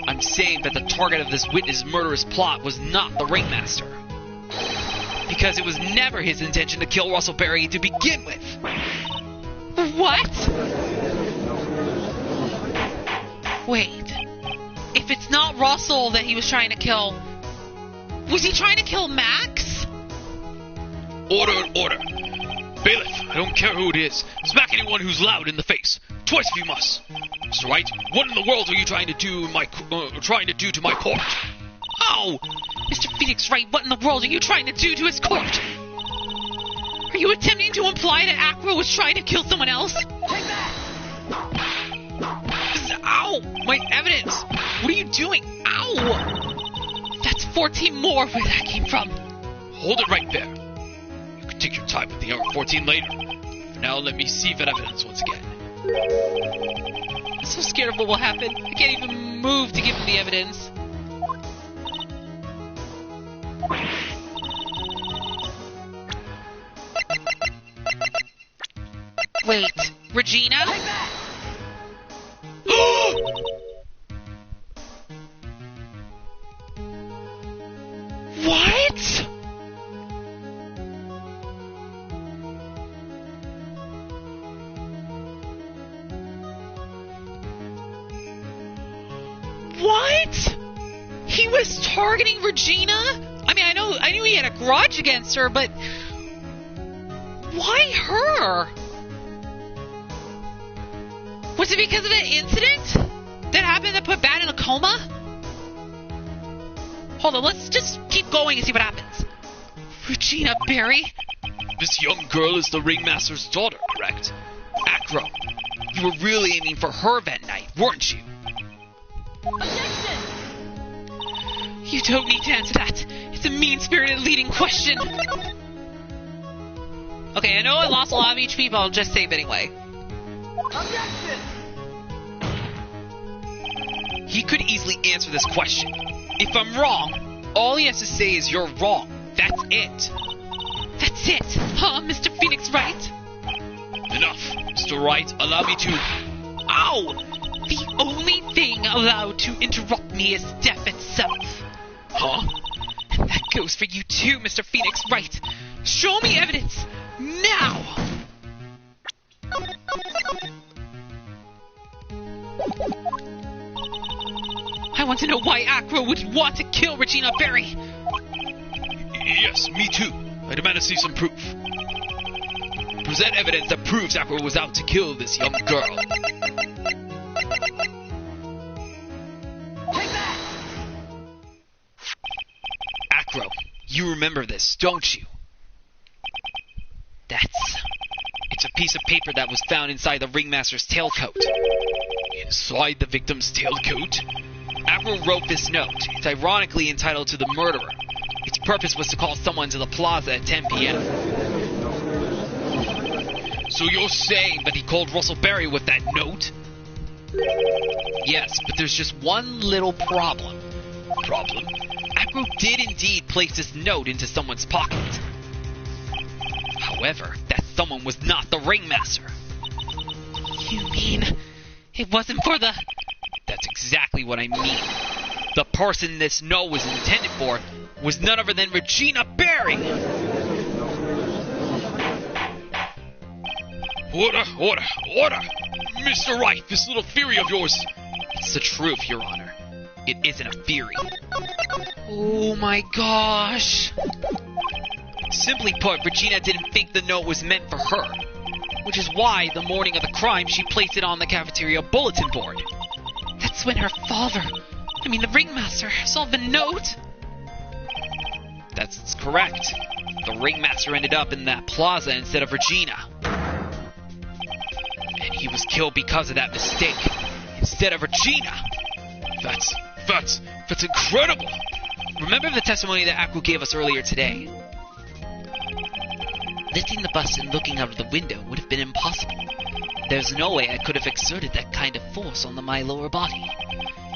I'm saying that the target of this witness' murderous plot was not the Ringmaster. Because it was never his intention to kill Russellberry to begin with.
What? Wait. If it's not Russell that he was trying to kill, was he trying to kill Max?
Order, order. Bailiff, I don't care who it is. Smack anyone who's loud in the face. Twice if you must. Mr. Wright, what in the world are you trying to do to my court?
Oh! Mr. Phoenix Wright, what in the world are you trying to do to his court? Are you attempting to imply that Acro was trying to kill someone else? Ow! My evidence! What are you doing? Ow! That's 14 more where that came from.
Hold it right there. You can take your time with the other 14 later. For now, let me see that evidence once again.
I'm so scared of what will happen. I can't even move to give him the evidence. Wait, Regina? What? What? He was targeting Regina? I mean, I knew he had a grudge against her, but why her? Was it because of that incident that happened that put Bat in a coma? Hold on, let's just keep going and see what happens. Regina Berry?
This young girl is the ringmaster's daughter, correct? Acro, you were really aiming for her that night, weren't you?
Objection!
You don't need to answer that. It's a mean-spirited leading question. Okay, I know I lost a lot of HP, but I'll just save anyway.
Objection!
He could easily answer this question. If I'm wrong, all he has to say is you're wrong. That's it.
That's it, huh, Mr. Phoenix Wright?
Enough. Mr. Wright, allow me to...
Ow! The only thing allowed to interrupt me is death itself.
Huh?
And that goes for you too, Mr. Phoenix Wright. Show me evidence, now! I want to know why Acro would want to kill Regina Berry.
Yes, me too. I demand to see some proof. Present evidence that proves Acro was out to kill this young girl. Acro, you remember this, don't you? It's a piece of paper that was found inside the ringmaster's tailcoat. Inside the victim's tailcoat? Acro wrote this note. It's ironically entitled to the murderer. Its purpose was to call someone to the plaza at 10 p.m. So you're saying that he called Russell Berry with that note? Yes, but there's just one little problem. Problem? Acro did indeed place this note into someone's pocket. However, that someone was not the ringmaster.
You mean it wasn't for the...
That's exactly what I mean. The person this note was intended for was none other than Regina Berry! Order! Mr. Wright, this little theory of yours... It's the truth, Your Honor. It isn't a theory.
Oh my gosh.
Simply put, Regina didn't think the note was meant for her. Which is why, the morning of the crime, she placed it on the cafeteria bulletin board.
That's when her father, the ringmaster, saw the note.
That's correct. The ringmaster ended up in that plaza instead of Regina. And he was killed because of that mistake, instead of Regina. That's incredible. Remember the testimony that Acro gave us earlier today?
Lifting the bus and looking out of the window would have been impossible. There's no way I could have exerted that kind of force on my lower body.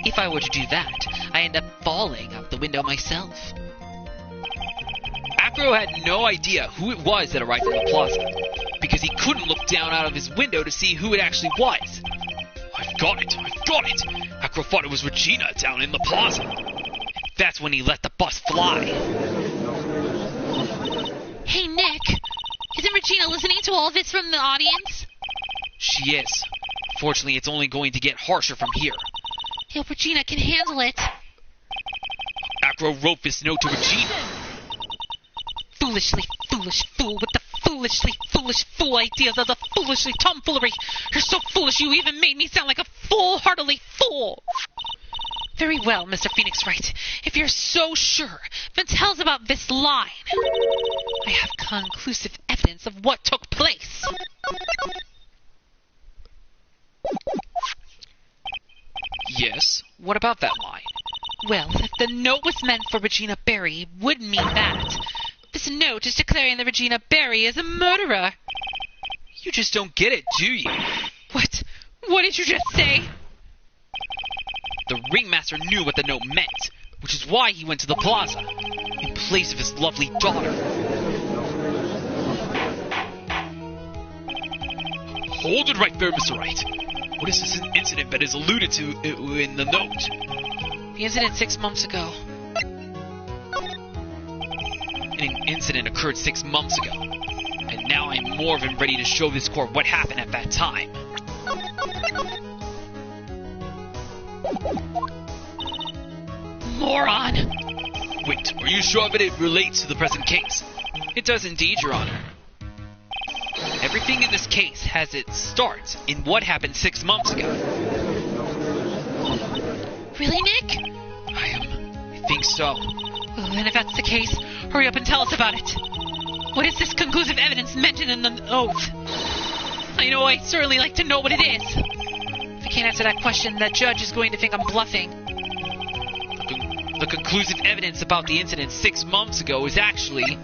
If I were to do that, I end up falling out the window myself.
Acro had no idea who it was that arrived from the plaza, because he couldn't look down out of his window to see who it actually was. I've got it! Acro thought it was Regina down in the plaza. And that's when he let the bus fly.
Hey, Nick. Isn't Regina listening to all this from the audience?
She is. Fortunately, it's only going to get harsher from here.
I hope Regina can handle it.
Acro wrote this note to Regina.
Foolishly foolish fool with the foolish fool ideas of the foolishly tomfoolery. You're so foolish you even made me sound like a foolhardily fool. Very well, Mr. Phoenix Wright. If you're so sure, then tell us about this line. I have conclusive evidence of what took place.
Yes, what about that line?
Well, if the note was meant for Regina Berry, it would mean that. This note is declaring that Regina Berry is a murderer.
You just don't get it, do you?
What? What did you just say?
The ringmaster knew what the note meant, which is why he went to the plaza, in place of his lovely daughter. Hold it right there, Mr. Wright. What is this incident that is alluded to in the note?
The incident 6 months ago.
An incident occurred 6 months ago, and now I'm more than ready to show this court what happened at that time.
Moron!
Wait, are you sure that it relates to the present case?
It does indeed, Your Honor.
Everything in this case has its start in what happened 6 months ago.
Really, Nick?
I think so.
Well, then if that's the case, hurry up and tell us about it. What is this conclusive evidence mentioned in the oath? I know I'd certainly like to know what it is. If I can't answer that question, that judge is going to think I'm bluffing.
The conclusive evidence about the incident 6 months ago is actually...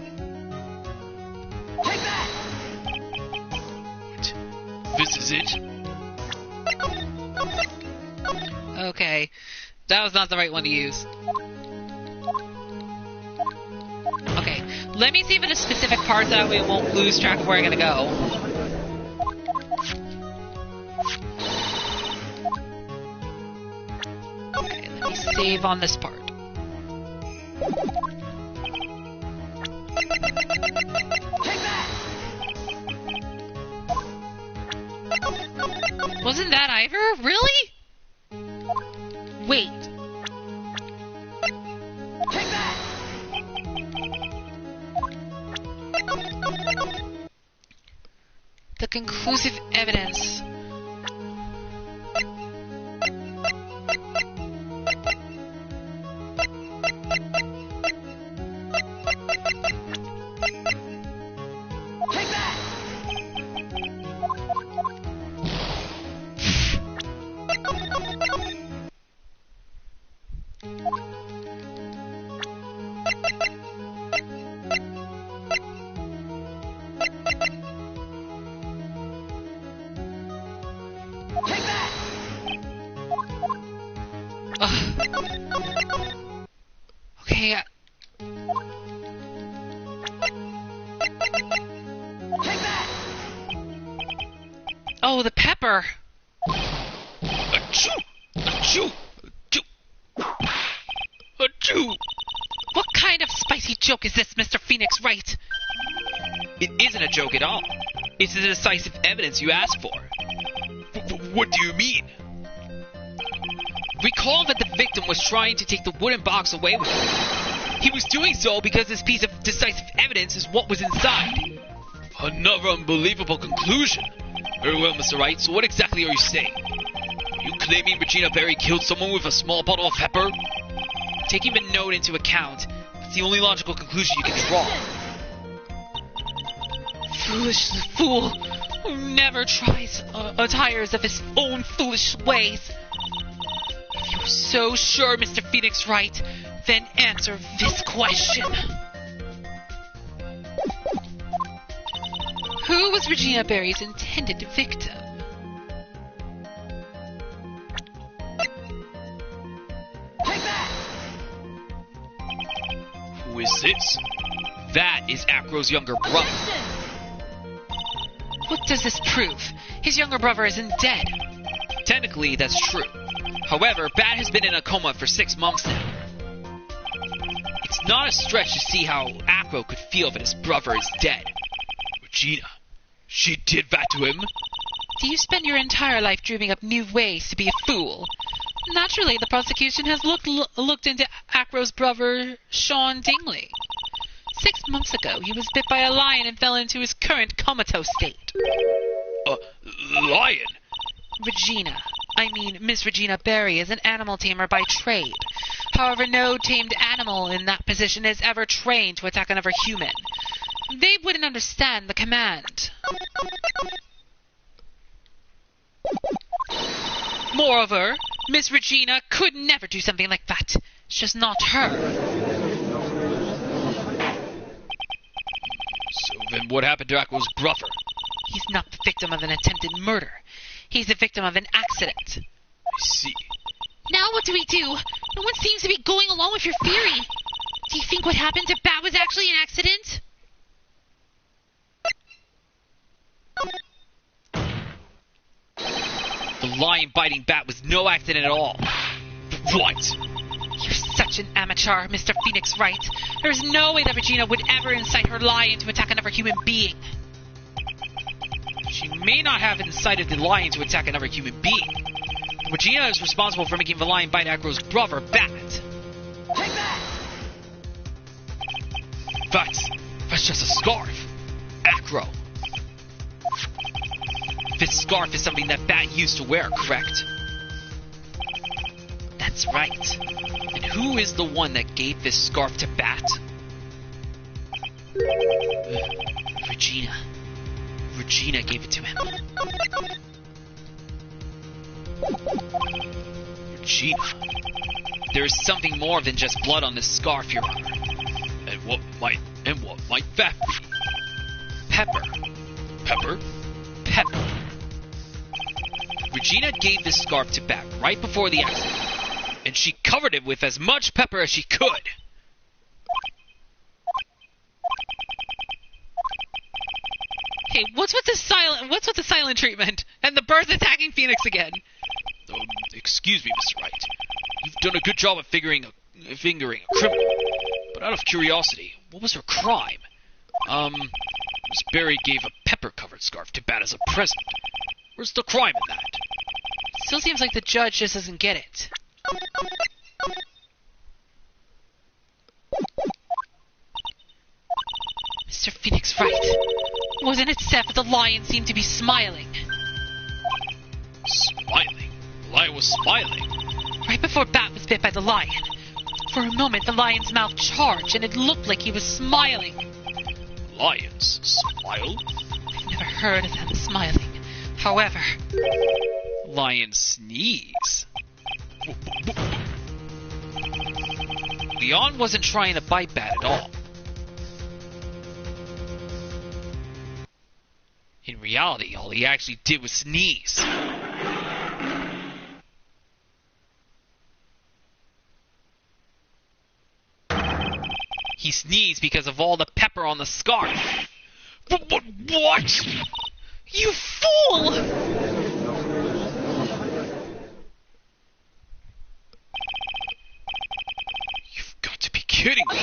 Take that!
This is it?
Okay, that was not the right one to use. Okay, let me see if it's specific parts that we won't lose track of where I'm gonna go. Okay, let me save on this part.
Take that!
Wasn't that Ivor? Really? Wait.
Take that!
The conclusive evidence.
Take that! Take that!
Okay.
Take that!
Oh, the pepper.
Achoo! Achoo! Achoo! Achoo!
What kind of spicy joke is this, Mr. Phoenix Wright?
It isn't a joke at all. It's the decisive evidence you asked for. What do you mean? Recall that the victim was trying to take the wooden box away with him. He was doing so because this piece of decisive evidence is what was inside. Another unbelievable conclusion. Very well, Mr. Wright, so what exactly are you saying? Are you claiming Regina Berry killed someone with a small bottle of pepper? Taking the note into account, it's the only logical conclusion you can draw.
Foolish fool who never tires of his own foolish ways. If you're so sure, Mr. Phoenix Wright, then answer this question. Who was Regina Berry's intended victim?
Take that!
Who is this? That is Acro's younger brother.
What does this prove? His younger brother isn't dead.
Technically, that's true. However, Bat has been in a coma for 6 months now. It's not a stretch to see how Acro could feel that his brother is dead. Regina, she did that to him?
Do you spend your entire life dreaming up new ways to be a fool? Naturally, the prosecution has looked into Acro's brother, Sean Dingley. 6 months ago, he was bit by a lion and fell into his current comatose state.
Lion?
Miss Regina Berry is an animal tamer by trade. However, no tamed animal in that position is ever trained to attack another human. They wouldn't understand the command. Moreover, Miss Regina could never do something like that. It's just not her.
So then what happened to Aqua's brother?
He's not the victim of an attempted murder. He's the victim of an accident.
I see.
Now what do we do? No one seems to be going along with your theory. Do you think what happened to Bat was actually an accident?
The lion-biting bat was no accident at all. What?
You're such an amateur, Mr. Phoenix Wright. There's no way that Regina would ever incite her lion to attack another human being.
She may not have incited the lion to attack another human being. Regina is responsible for making the lion bite Acro's brother, Bat.
Take that!
That's just a scarf. Acro. This scarf is something that Bat used to wear, correct?
That's right.
And who is the one that gave this scarf to Bat?
Regina. Regina gave it to him.
Regina. There is something more than just blood on this scarf, Your Honor. And what might that be?
Pepper.
Pepper?
Pepper.
Regina gave this scarf to Bat right before the accident, and she covered it with as much pepper as she could.
Hey, what's with the silent treatment? And the birds attacking Phoenix again?
Excuse me, Mr. Wright. You've done a good job of fingering a criminal. But out of curiosity, what was her crime? Miss Berry gave a pepper-covered scarf to Bat as a present. Where's the crime in that?
Still seems like the judge just doesn't get it. Mr. Phoenix Wright. Wasn't it said that the lion seemed to be smiling?
Smiling? The lion was smiling.
Right before Bat was bit by the lion. For a moment, the lion's mouth charged, and it looked like he was smiling.
Lions smile?
I've never heard of them smiling. However...
Lions sneeze. Leon wasn't trying to bite Bat at all. In reality, all he actually did was sneeze. He sneezed because of all the pepper on the scarf. What?
You fool!
You've got to be kidding me.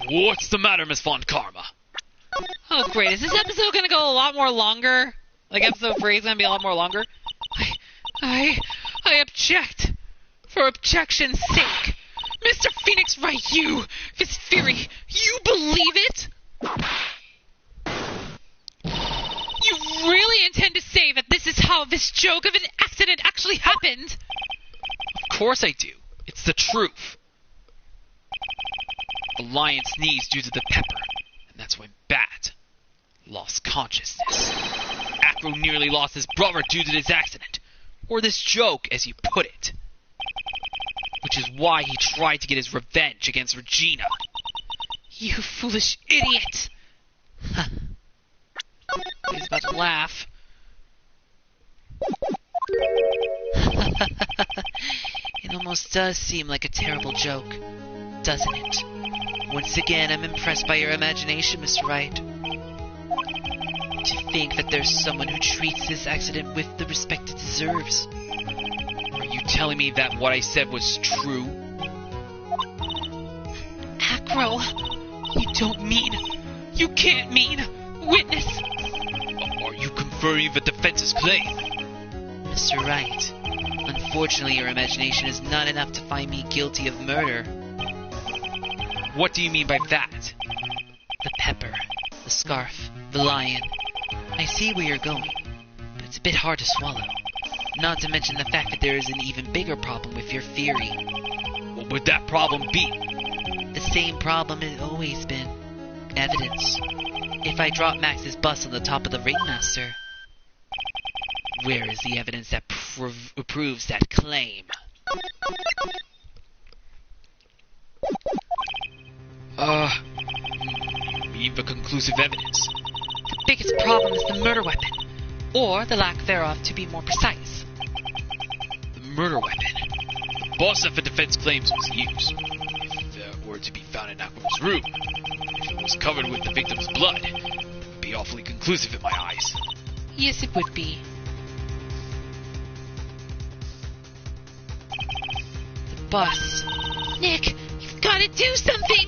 What's the matter, Miss Von Karma?
Oh, great. Is this episode going to go a lot more longer? Like, episode 3 is going to be a lot more longer? I object. For objection's sake. Mr. Phoenix Wright, this theory, you believe it? You really intend to say that this is how this joke of an accident actually happened?
Of course I do. It's the truth. The lion sneezed due to the pepper, and that's when Bat lost consciousness. Acro nearly lost his brother due to this accident, or this joke, as you put it. Which is why he tried to get his revenge against Regina.
You foolish idiot! He's about to laugh.
It almost does seem like a terrible joke, doesn't it? Once again, I'm impressed by your imagination, Mr. Wright. To think that there's someone who treats this accident with the respect it deserves.
Are you telling me that what I said was true?
Acro, you can't mean, witness.
Are you confirming the defense's claim?
Mr. Wright, unfortunately your imagination is not enough to find me guilty of murder.
What do you mean by that?
The pepper, the scarf, the lion. I see where you're going, but it's a bit hard to swallow. Not to mention the fact that there is an even bigger problem with your theory.
What would that problem be?
The same problem it's always been. Evidence. If I drop Max's bus on the top of the Ringmaster, where is the evidence that proves that claim?
Mean the conclusive evidence.
The biggest problem is the murder weapon, or the lack thereof, to be more precise.
The murder weapon. The boss that the defense claims was used. If it were to be found in Aqua's room, if it was covered with the victim's blood, that would be awfully conclusive in my eyes.
Yes, it would be. The bus.
Nick, you've got to do something!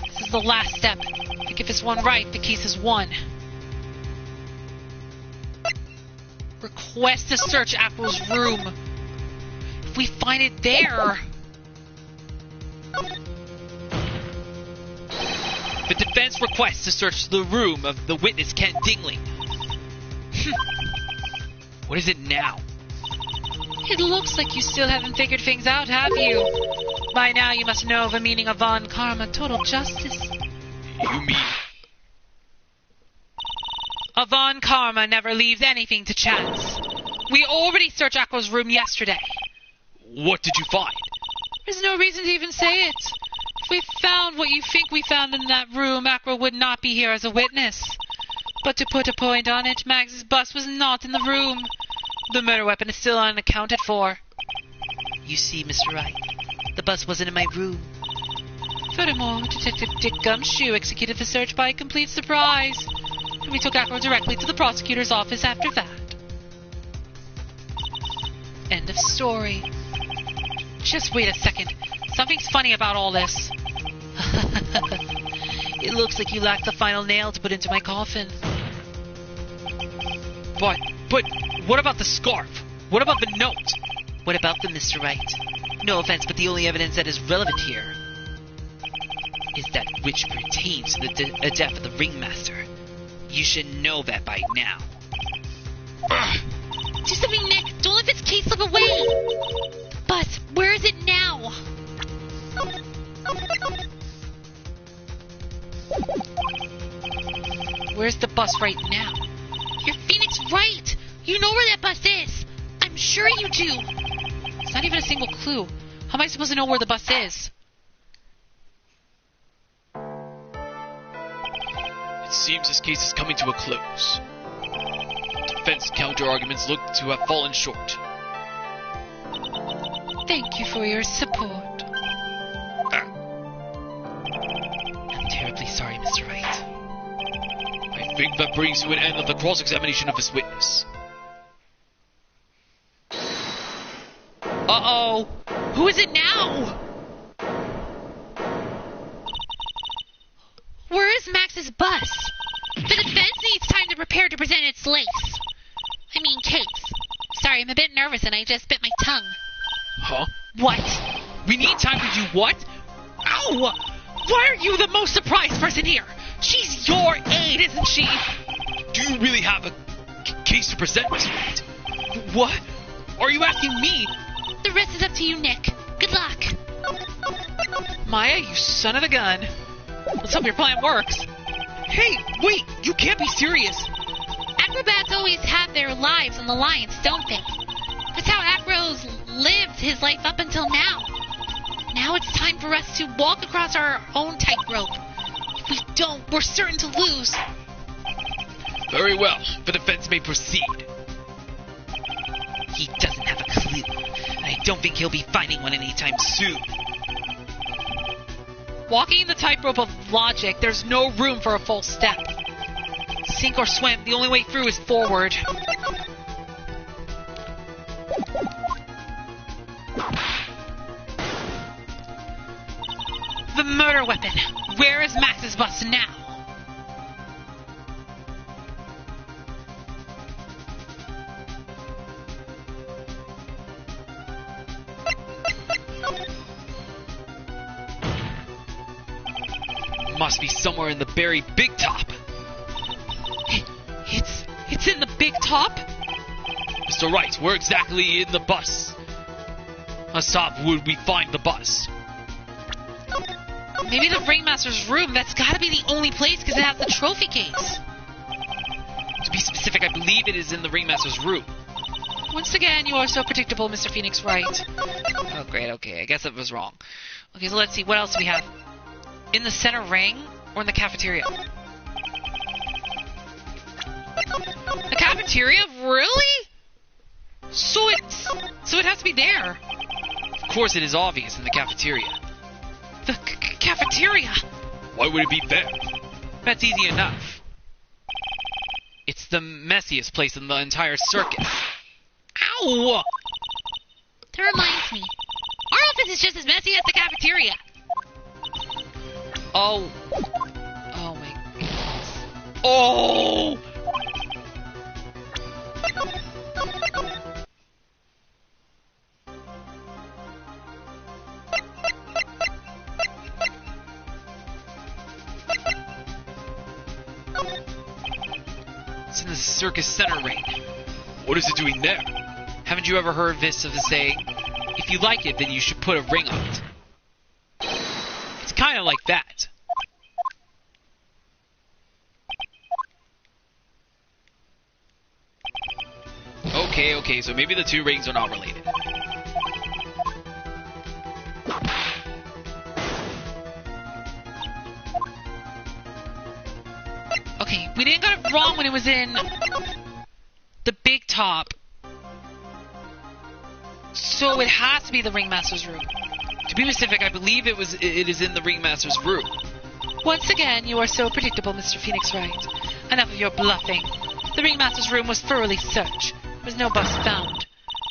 This is the last step. If you get this one right, the case is won. Request to search April's room. If we find it there...
The defense requests to search the room of the witness Kent Dingling. What is it now?
It looks like you still haven't figured things out, have you? By now you must know the meaning of von karma, total justice.
You mean...
A von karma never leaves anything to chance. We already searched Aqua's room yesterday.
What did you find?
There's no reason to even say it. If we found what you think we found in that room, Aqua would not be here as a witness. But to put a point on it, Max's bus was not in the room. The murder weapon is still unaccounted for.
You see, Mr. Wright, the bus wasn't in my room.
Furthermore, Detective Dick Gumshoe executed the search by complete surprise. And we took Aqua directly to the prosecutor's office after that. End of story. Just wait a second. Something's funny about all this.
It looks like you lack the final nail to put into my coffin.
But what about the scarf? What about the note?
What about them, Mr. Wright? No offense, but the only evidence that is relevant here is that which pertains to the death of the Ringmaster. You should know that by now.
Do something, Nick! Don't let this case slip away! The bus, where is it now?
Where's the bus right now?
You're Phoenix Wright! You know where that bus is! I'm sure you do!
It's not even a single clue. How am I supposed to know where the bus is?
It seems this case is coming to a close. Defense counter-arguments look to have fallen short.
Thank you for your support.
I'm terribly sorry, Mr. Wright.
I think that brings to an end of the cross-examination of this witness.
Uh-oh! Who is it now?
Where is Max's bus? The defense needs time to prepare to present its case. Sorry, I'm a bit nervous and I just bit my tongue.
Huh?
What? We need time to do what? Ow! Why are you the most surprised person here? She's your aide, isn't she?
Do you really have a case to present, Mr. Wright?
What? Are you asking me?
The rest is up to you, Nick. Good luck.
Maya, you son of a gun. Let's hope your plan works. Hey, wait! You can't be serious.
Acrobats always have their lives on the lines, don't they? That's how Acro's lived his life up until now. Now it's time for us to walk across our own tightrope. If we don't, we're certain to lose.
Very well. The defense may proceed.
He doesn't have a clue. I don't think he'll be finding one anytime soon.
Walking the tightrope of logic, there's no room for a false step. Sink or swim, the only way through is forward. The murder weapon. Where is Max's bus now?
must be somewhere in the Berry Big Top.
It's in the Big Top?
Mr. Wright, where exactly in the bus? How stop would we find the bus?
Maybe the Ringmaster's room. That's gotta be the only place because it has the trophy case.
To be specific, I believe it is in the Ringmaster's room.
Once again, you are so predictable, Mr. Phoenix Wright. Oh, great. Okay, I guess I was wrong. Okay, so let's see. What else do we have? In the center ring or in the cafeteria? The cafeteria? Really? So it has to be there.
Of course it is obvious in the cafeteria.
The cafeteria?
Why would it be there?
That's easy enough.
It's the messiest place in the entire circus.
Ow!
That reminds me. Our office is just as messy as the cafeteria.
Oh my goodness. Oh!
It's in the circus center ring. What is it doing there? Haven't you ever heard this of the saying, if you like it, then you should put a ring on it? It's kind of like that. Okay, so maybe the two rings are not related.
Okay, we didn't get it wrong when it was in the Big Top. So it has to be the Ringmaster's room.
To be specific, I believe it is in the Ringmaster's room.
Once again, you are so predictable, Mr. Phoenix Wright. Enough of your bluffing. The Ringmaster's room was thoroughly searched. There was no bus found.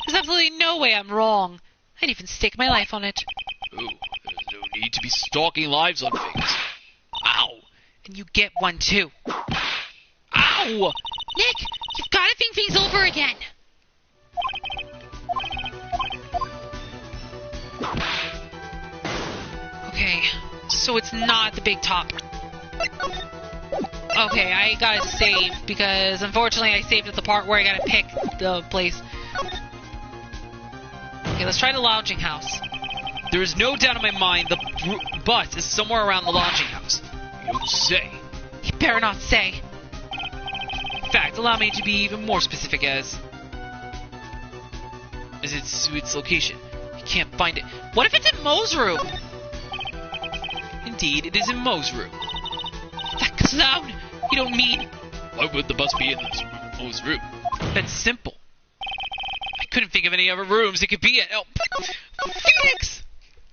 There's absolutely no way I'm wrong. I'd even stake my life on it.
Oh, there's no need to be stalking lives on things. Ow!
And you get one too.
Ow!
Nick, you've got to think things over again.
Okay, so it's not the Big Top. Okay, I gotta save, because unfortunately I saved at the part where I gotta pick the place. Okay, let's try the lodging house.
There is no doubt in my mind the bus is somewhere around the lodging house. You don't say.
You better not say.
In fact, allow me to be even more specific as its location. You can't find it.
What if it's in Moe's room?
Indeed, it is in Moe's room.
That clown! You don't mean...
Why would the bus be in Moe's room?
That's simple.
I couldn't think of any other rooms it could be in. Oh,
Phoenix!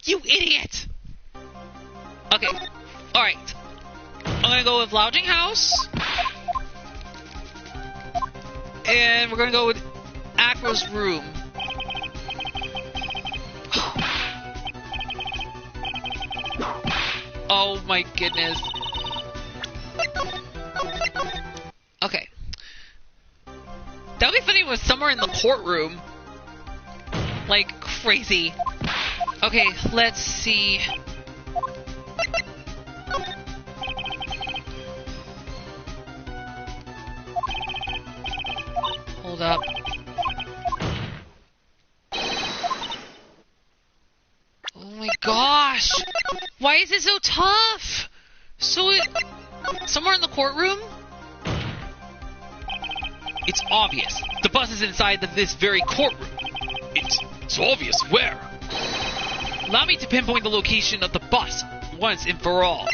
You idiot! Okay, alright. I'm gonna go with lodging house. And we're gonna go with Acro's room. Oh my goodness. Okay. That would be funny if it was somewhere in the courtroom. Like crazy. Okay, let's see. Hold up. Oh my gosh! Why is it so tough? So somewhere in the courtroom?
It's obvious. The bus is inside this very courtroom. It's obvious. Where? Allow me to pinpoint the location of the bus once and for all.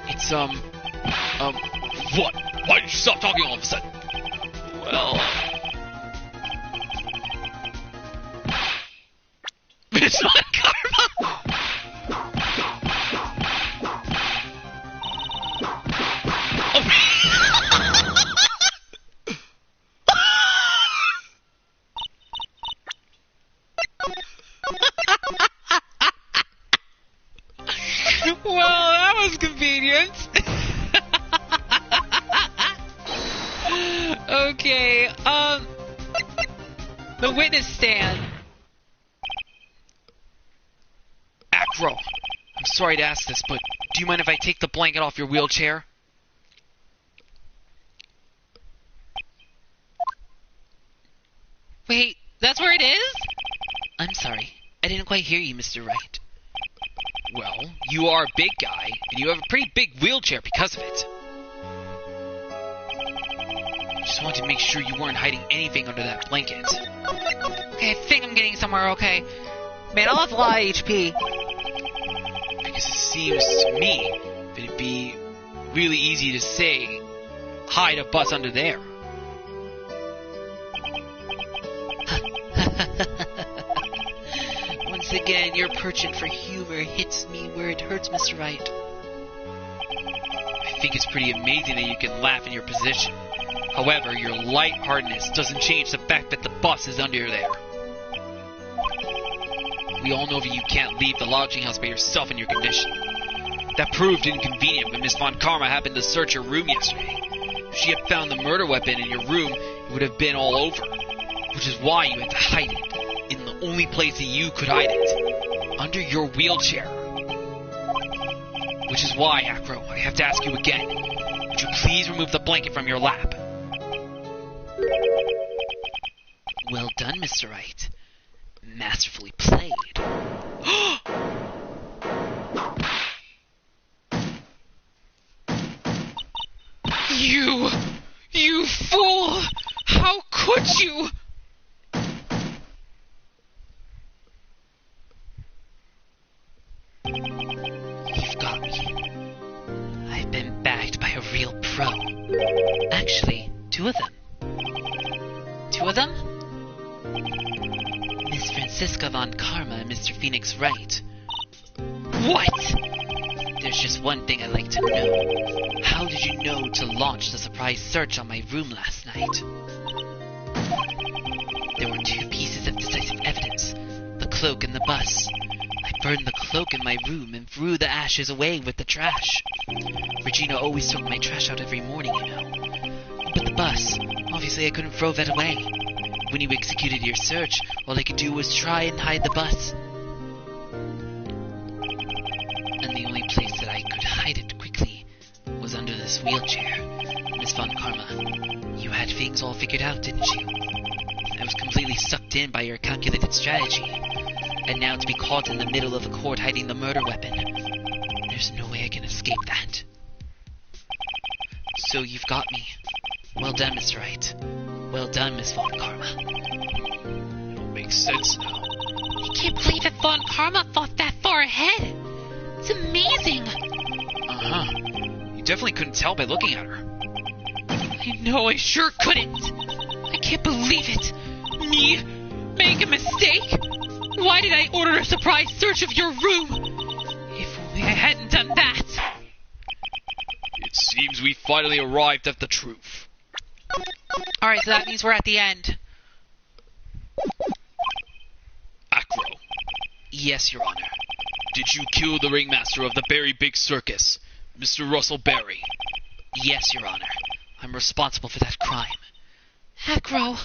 It's, what? Why did you stop talking all of a sudden? Well... It's not karma!
Well, that was convenient. Okay, the witness stand.
Acro, I'm sorry to ask this, but do you mind if I take the blanket off your wheelchair?
Wait, that's where it is?
I'm sorry. I didn't quite hear you, Mr. Wright.
Well, you are a big guy, and you have a pretty big wheelchair because of it. Just wanted to make sure you weren't hiding anything under that blanket.
Okay, I think I'm getting somewhere okay. Man, I'll have a lot of HP.
Because it seems to me that it'd be really easy to say, hide a bus under there.
Once again, your penchant for humor hits me where it hurts, Mr. Wright.
I think it's pretty amazing that you can laugh in your position. However, your lightheartedness doesn't change the fact that the bus is under there. We all know that you can't leave the lodging house by yourself in your condition. That proved inconvenient when Miss Von Karma happened to search your room yesterday. If she had found the murder weapon in your room, it would have been all over. Which is why you had to hide it, in the only place that you could hide it, under your wheelchair. Which is why, Acro, I have to ask you again, would you please remove the blanket from your lap?
Well done, Mr. Wright. Masterfully played.
You fool! How could you?
You've got me. I've been bagged by a real pro. Actually, two of them.
Two of them?
Miss Francisca Von Karma and Mr. Phoenix Wright.
What?
There's just one thing I'd like to know. How did you know to launch the surprise search on my room last night? There were two pieces of decisive evidence. The cloak and the bus. I burned the cloak in my room and threw the ashes away with the trash. Regina always took my trash out every morning, you know. But the bus, obviously I couldn't throw that away. When you executed your search, all I could do was try and hide the bus. And the only place that I could hide it quickly was under this wheelchair. Miss Von Karma, you had things all figured out, didn't you? I was completely sucked in by your calculated strategy. And now to be caught in the middle of the court hiding the murder weapon. There's no way I can escape that. So you've got me. Well done, Mr. Wright. Well done, Miss Von Karma.
It all makes sense now.
I can't believe that Von Karma thought that far ahead. It's amazing.
Uh-huh. You definitely couldn't tell by looking at her.
I know I sure couldn't. I can't believe it. Me make a mistake? Why did I order a surprise search of your room? If only I hadn't done that.
It seems we finally arrived at the truth.
Alright, so that means we're at the end.
Acro,
Yes, Your Honor.
did you kill the ringmaster of the Berry Big Circus, Mr. Russell Berry?
Yes, Your Honor. I'm responsible for that crime.
Acro.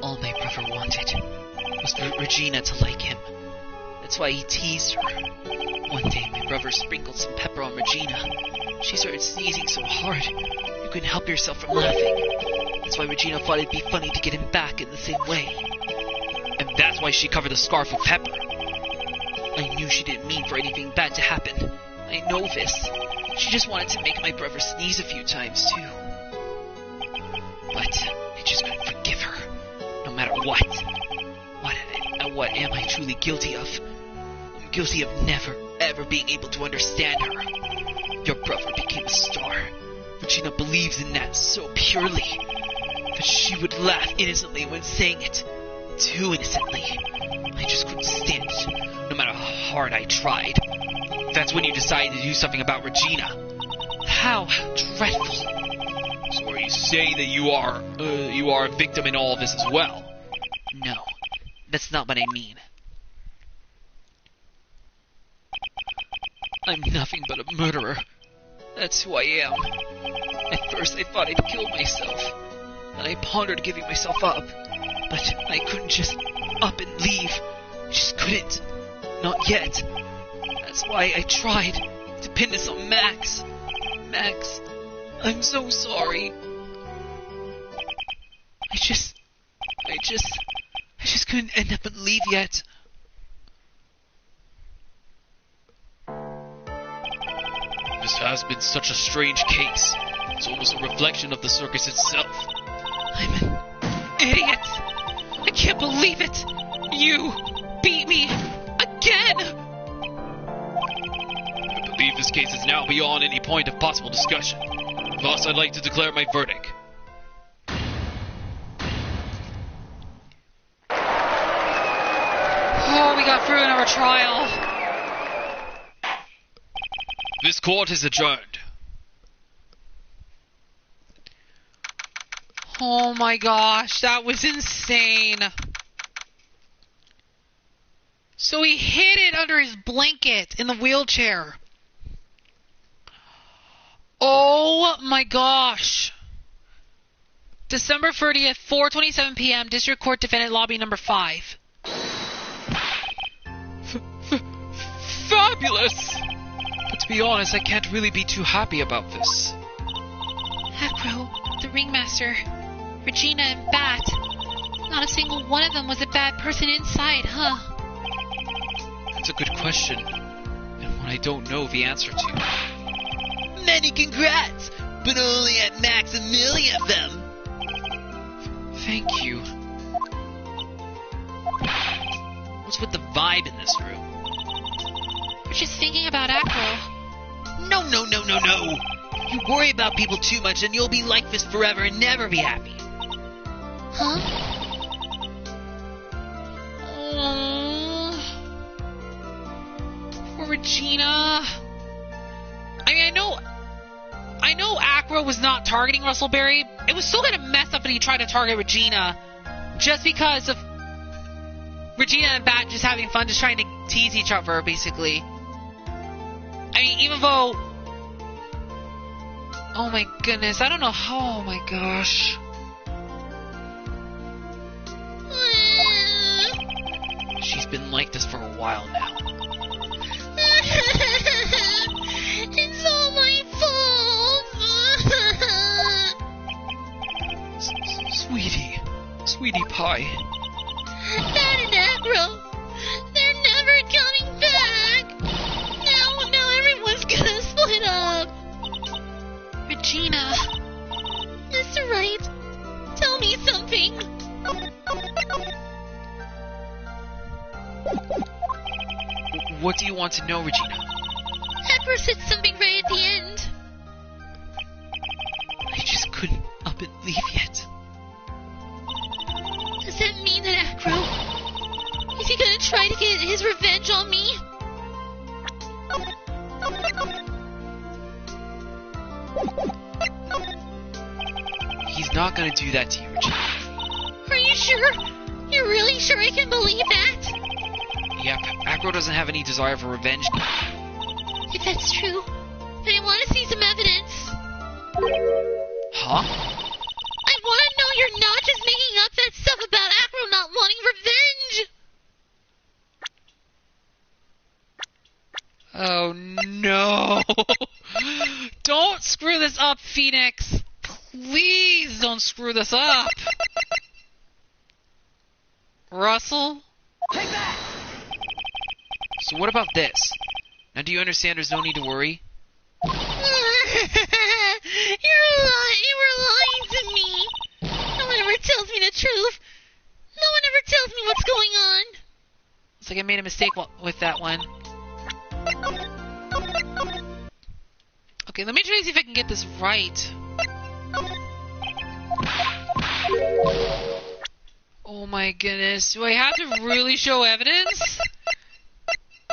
All my brother wanted was for Regina to like him. That's why he teased her. One day, my brother sprinkled some pepper on Regina. She started sneezing so hard, you couldn't help yourself from laughing. That's why Regina thought it'd be funny to get him back in the same way.
And that's why she covered the scarf with pepper.
I knew she didn't mean for anything bad to happen. I know this. She just wanted to make my brother sneeze a few times, too. But I just couldn't forgive her, no matter what. What am I truly guilty of? I'm guilty of never, ever being able to understand her. Your brother became a star. Regina believes in that so purely that she would laugh innocently when saying it. Too innocently. I just couldn't stand it, no matter how hard I tried. That's when you decided to do something about Regina. How dreadful.
So are you saying that you are a victim in all of this as well?
No, that's not what I mean. I'm nothing but a murderer.
That's who I am. At first I thought I'd killed myself, and I pondered giving myself up, but I couldn't just up and leave. I just couldn't. Not yet. That's why I tried to pin this on Max. Max, I'm so sorry. I just couldn't end up and leave yet. This has been such a strange case. It's almost a reflection of the circus itself.
I'm an idiot. I can't believe it. You beat me again.
I believe this case is now beyond any point of possible discussion. Thus, I'd like to declare my verdict.
Oh, we got through in our trial.
This court is adjourned.
Oh my gosh, that was insane. So he hid it under his blanket in the wheelchair. Oh my gosh. December 30th, 4:27 p.m., District Court Defendant Lobby number 5.
Fabulous! But to be honest, I can't really be too happy about this.
Acro, the ringmaster, Regina, and Bat. Not a single one of them was a bad person inside, huh?
That's a good question, and one I don't know the answer to.
Many congrats, but only at max a million of them.
Thank you.
What's with the vibe in this room?
We're just thinking about Acro.
No. You worry about people too much and you'll be like this forever and never be happy.
Huh?
Poor Regina. I mean, I know Acro was not targeting Russell Berry. It was still gonna mess up if he tried to target Regina, just because of Regina and Bat just having fun, just trying to tease each other, basically. I mean, even though, oh my goodness, I don't know how. Oh my gosh.
She's been like this for a while now.
It's all my fault.
Sweetie pie.
Dad and Acro, they're never coming back. Now everyone's gonna split up. Regina, Mr. Wright, tell me something.
What do you want to know, Regina?
Acro said something right at the end.
I just couldn't up and leave yet.
Does that mean that Acro, is he gonna try to get his revenge on me?
He's not gonna do that to you, Regina.
Are you sure? You're really sure I can believe that?
Yep, Acro doesn't have any desire for revenge.
If that's true, then I want to see some evidence.
Huh?
I want to know you're not just making up that stuff about Acro not wanting revenge.
Oh no. Don't screw this up, Phoenix. Please don't screw this up. Russell?
Take that!
So what about this? Now do you understand there's no need to worry?
You were lying to me. No one ever tells me the truth. No one ever tells me what's going on.
Looks like I made a mistake with that one. Okay, let me try to see if I can get this right. Oh my goodness. Do I have to really show evidence?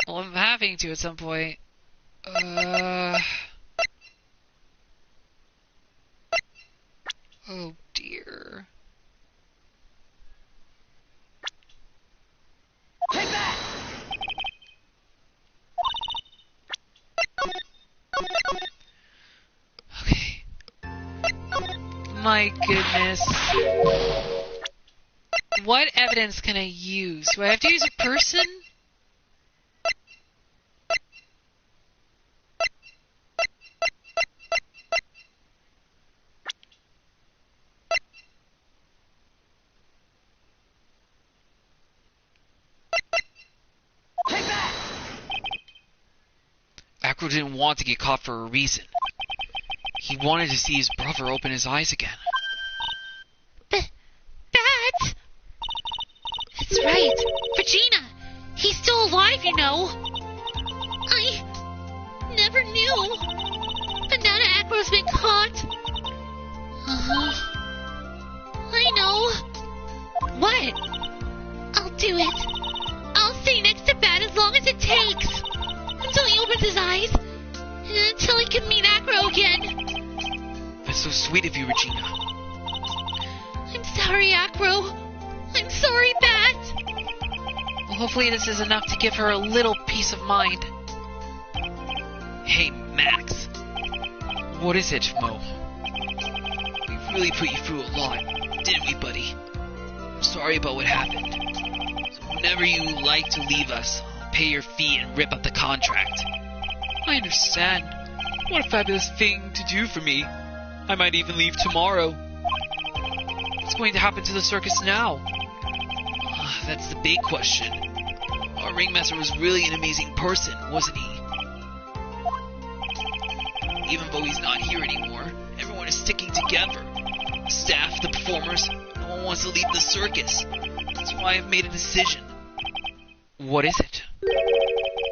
Well, I'm having to at some point. Oh dear.
Take that!
my goodness. What evidence can I use? Do I have to use a person?
Take that!
Acro didn't want to get caught for a reason. He wanted to see his brother open his eyes again.
That? That's right. Regina. He's still alive, you know. I never knew. But now that Acro's been caught. I know. What? I'll do it. I'll stay next to Bat as long as it takes. Until he opens his eyes. And until he can meet Acro again.
That's so sweet of you, Regina.
I'm sorry, Acro. I'm sorry, Bat.
Well, hopefully this is enough to give her a little peace of mind.
Hey, Max. What is it, Mo? We really put you through a lot, didn't we, buddy? I'm sorry about what happened. So whenever you like to leave us, I'll pay your fee and rip up the contract. I understand. What a fabulous thing to do for me. I might even leave tomorrow. What's going to happen to the circus now? That's the big question. Our ringmaster was really an amazing person, wasn't he? Even though he's not here anymore, everyone is sticking together. The staff, the performers, no one wants to leave the circus. That's why I've made a decision. What is it?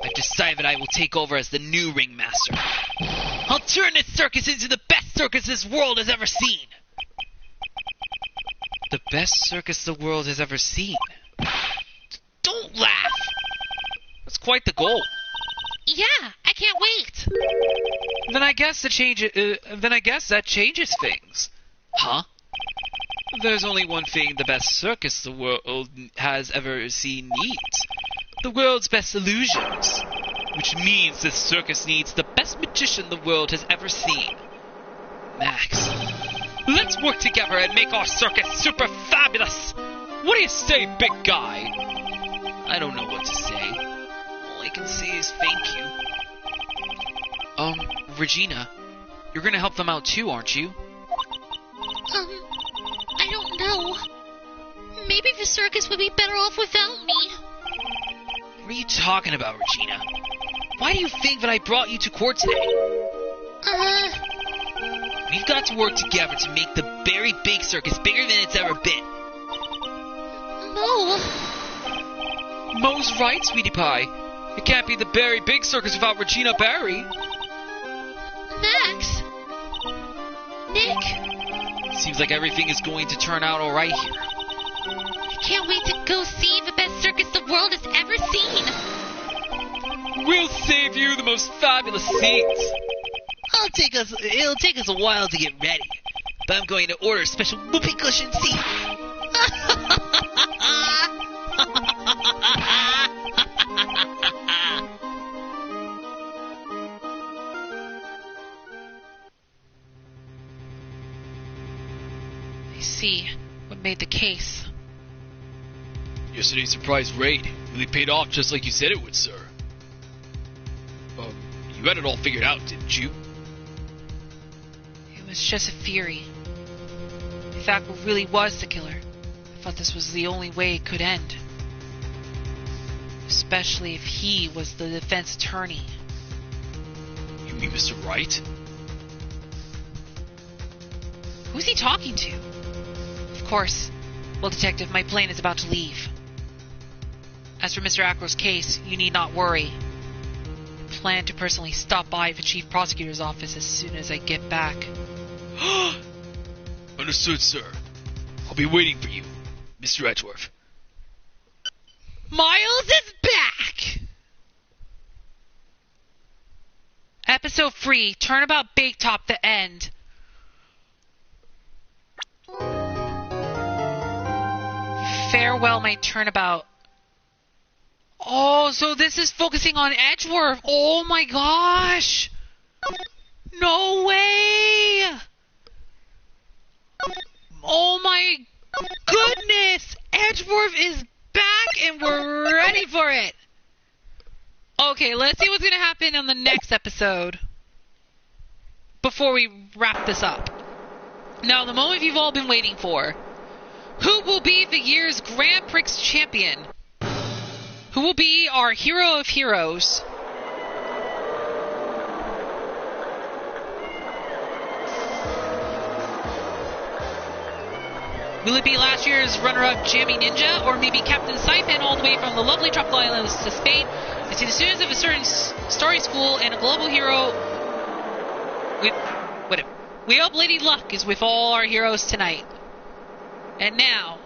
I've decided that I will take over as the new ringmaster. I'll turn this circus into the best circus this world has ever seen. The best circus the world has ever seen? Don't laugh! That's quite the goal.
Yeah, I can't wait.
Then I guess that changes things. Huh? There's only one thing the best circus the world has ever seen needs. The world's best illusions. Which means this circus needs the best magician the world has ever seen. Max, let's work together and make our circus super fabulous! What do you say, big guy? I don't know what to say. All I can say is thank you. Regina, you're gonna help them out too, aren't you?
I don't know. Maybe the circus would be better off without me.
What are you talking about, Regina? Why do you think that I brought you to court today? We've got to work together to make the very big circus bigger than it's ever been.
Mo.
Mo's right, sweetie pie. It can't be the very big circus without Regina Barry.
Max. Nick.
Seems like everything is going to turn out alright here.
I can't wait to go see the best circus the world has ever seen.
We'll save you the most fabulous seats. It'll take us a while to get ready, but I'm going to order a special whoopee cushion seat.
I see what made the case.
Yesterday's surprise raid really paid off just like you said it would, sir. You had it all figured out, didn't you?
It was just a theory. If Acro really was the killer, I thought this was the only way it could end. Especially if he was the defense attorney.
You mean Mr. Wright?
Who's he talking to? Of course. Well, Detective, my plane is about to leave. As for Mr. Acro's case, you need not worry. I plan to personally stop by the Chief Prosecutor's office as soon as I get back.
Understood, sir. I'll be waiting for you, Mr. Edgeworth.
Miles is back! Episode 3, Turnabout Bake Top, the end. Farewell, my turnabout. Oh, so this is focusing on Edgeworth. Oh my gosh. No way. Edgeworth is back, and we're ready for it. Okay, let's see what's going to happen on the next episode before we wrap this up. Now, the moment you've all been waiting for. Who will be the year's Grand Prix champion? Who will be our hero of heroes? Will it be last year's runner-up Jammy Ninja, or maybe Captain Siphon all the way from the lovely tropical islands to Spain to see the students of a certain starry school and a global hero with... Whatever. We hope Lady Luck is with all our heroes tonight. And now,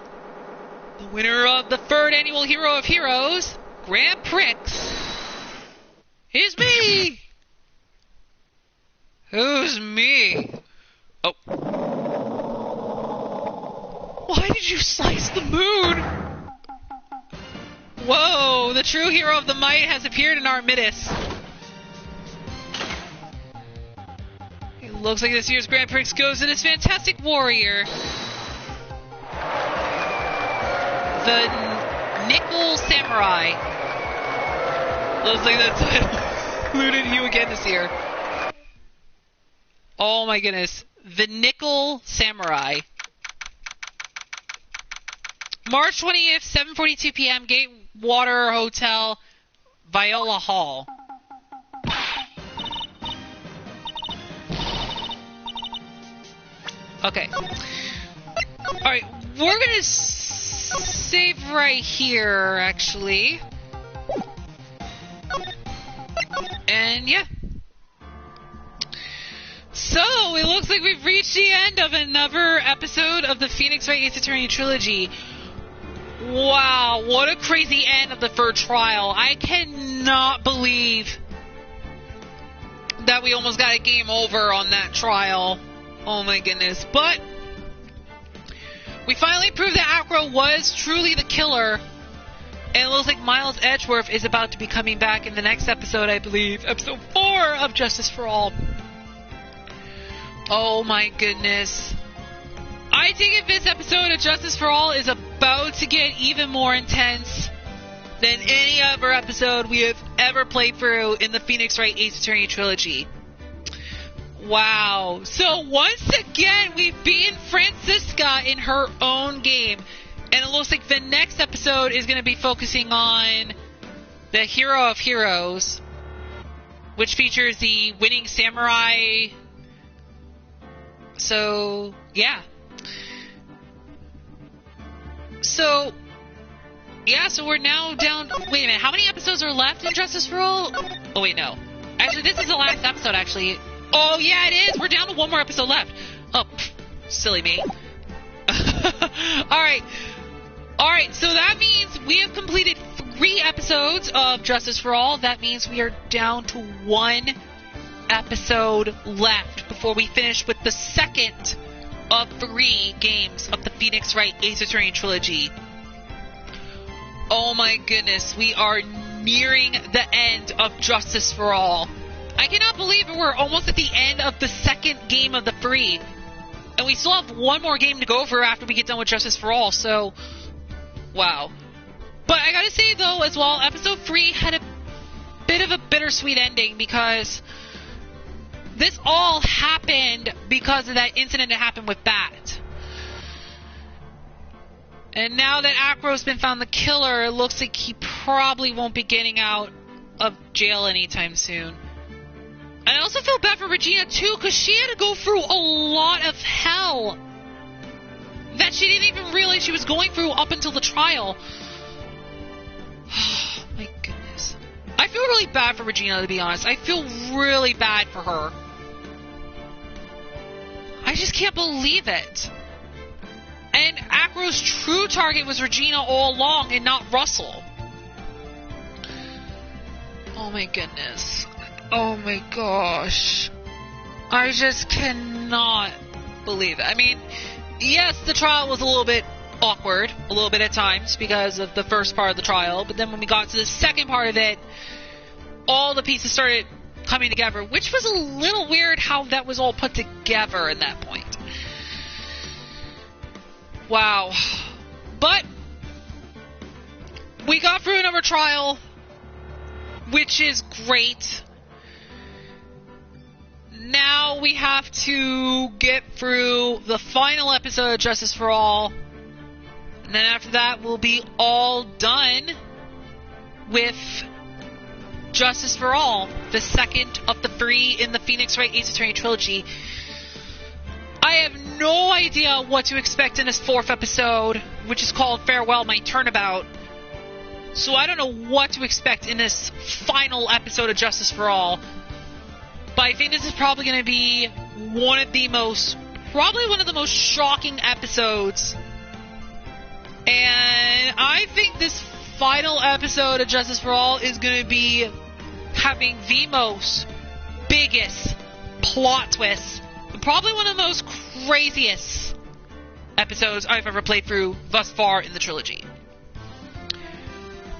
the winner of the 3rd annual Hero of Heroes, Grand Prix, is me! Who's me? Oh. Why did you slice the moon? Whoa, the true hero of the might has appeared in our midst. It looks like this year's Grand Prix goes to this fantastic warrior. The Nickel Samurai. Looks like the title eluded you again this year. Oh my goodness. The Nickel Samurai. March 20th, 7:42 p.m., Gatewater Hotel, Viola Hall. Okay. Alright, we're gonna save right here, actually. And yeah. So, it looks like we've reached the end of another episode of the Phoenix Wright Attorney Trilogy. Wow, what a crazy end of the 3rd trial. I cannot believe that we almost got a game over on that trial. Oh my goodness. But we finally proved that Acro was truly the killer. And it looks like Miles Edgeworth is about to be coming back in the next episode, I believe. Episode 4 of Justice for All. Oh my goodness. I think if this episode of Justice for All is about to get even more intense than any other episode we have ever played through in the Phoenix Wright Ace Attorney Trilogy. Wow. So once again, we've beaten Francisca in her own game. And it looks like the next episode is going to be focusing on the Hero of Heroes, which features the winning samurai. So, yeah. So we're now down... Wait a minute, how many episodes are left in Justice for All? Oh, wait, no. Actually, this is the last episode, actually. Oh, yeah, it is! We're down to one more episode left. Oh, silly me. Alright, so that means we have completed 3 episodes of Justice for All. That means we are down to 1 episode left before we finish with the second of 3 games of the Phoenix Wright Ace Attorney Trilogy. Oh my goodness, we are nearing the end of Justice for All. I cannot believe we're almost at the end of the second game of the 3. And we still have one more game to go for after we get done with Justice for All, so... Wow. But I gotta say, though, as well, Episode 3 had a bit of a bittersweet ending, because this all happened because of that incident that happened with Bat. And now that Acro's been found the killer, it looks like he probably won't be getting out of jail anytime soon. And I also feel bad for Regina, too, because she had to go through a lot of hell that she didn't even realize she was going through up until the trial. Oh, my goodness. I feel really bad for Regina, to be honest. I feel really bad for her. I just can't believe it. And Acro's true target was Regina all along and not Russell. Oh my goodness. Oh my gosh. I just cannot believe it. I mean, yes, the trial was a little bit awkward, a little bit at times, because of the first part of the trial, but then when we got to the second part of it, all the pieces started coming together, which was a little weird how that was all put together at that point. Wow. But we got through another trial, which is great. Now we have to get through the final episode of Justice for All. And then after that, we'll be all done with Justice for All, the second of the 3 in the Phoenix Wright Ace Attorney Trilogy. I have no idea what to expect in this 4th episode, which is called Farewell, My Turnabout. So I don't know what to expect in this final episode of Justice for All. But I think this is probably going to be one of the most shocking episodes. And I think this final episode of Justice for All is going to be having the most biggest plot twist. Probably one of the most craziest episodes I've ever played through thus far in the trilogy.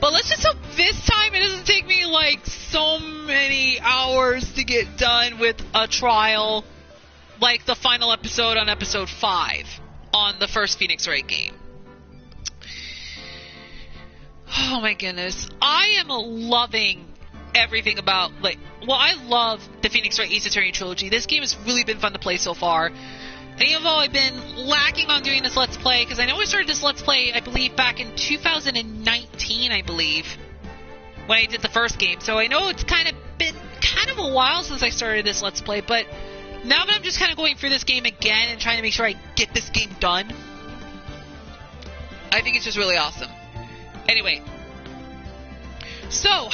But let's just hope this time it doesn't take me like so many hours to get done with a trial like the final episode on episode 5 on the first Phoenix Wright game. Oh my goodness. I am loving everything about, I love the Phoenix Wright Ace Attorney Trilogy. This game has really been fun to play so far. And even though I've been lacking on doing this Let's Play, because I know I started this Let's Play, I believe, back in 2019, I believe, when I did the first game. So I know it's been a while since I started this Let's Play, but now that I'm just kind of going through this game again and trying to make sure I get this game done, I think it's just really awesome. Anyway, so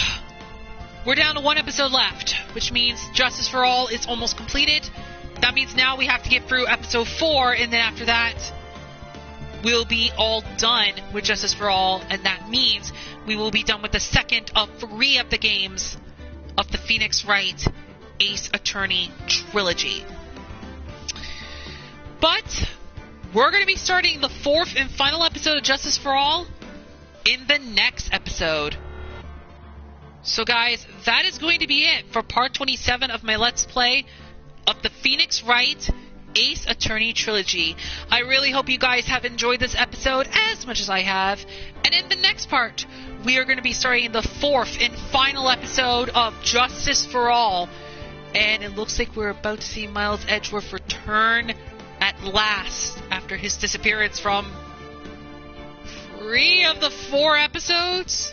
we're down to 1 episode left, which means Justice for All is almost completed. That means now we have to get through episode 4, and then after that, we'll be all done with Justice for All, and that means we will be done with the second of 3 of the games of the Phoenix Wright Ace Attorney Trilogy. But we're going to be starting the 4th and final episode of Justice for All in the next episode. So guys, that is going to be it for part 27 of my Let's Play of the Phoenix Wright Ace Attorney Trilogy. I really hope you guys have enjoyed this episode as much as I have. And in the next part, we are going to be starting the 4th and final episode of Justice for All. And it looks like we're about to see Miles Edgeworth return at last after his disappearance from 3 of the 4 episodes.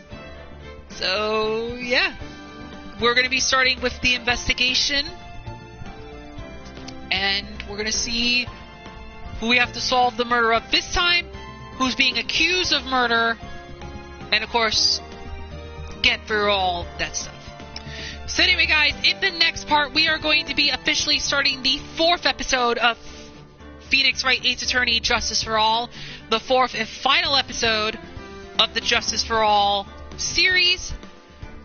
So, yeah. We're going to be starting with the investigation. And we're going to see who we have to solve the murder of this time, who's being accused of murder, and of course, get through all that stuff. So anyway, guys, in the next part, we are going to be officially starting the 4th episode of Phoenix Wright Ace Attorney Justice for All, the 4th and final episode of the Justice for All series,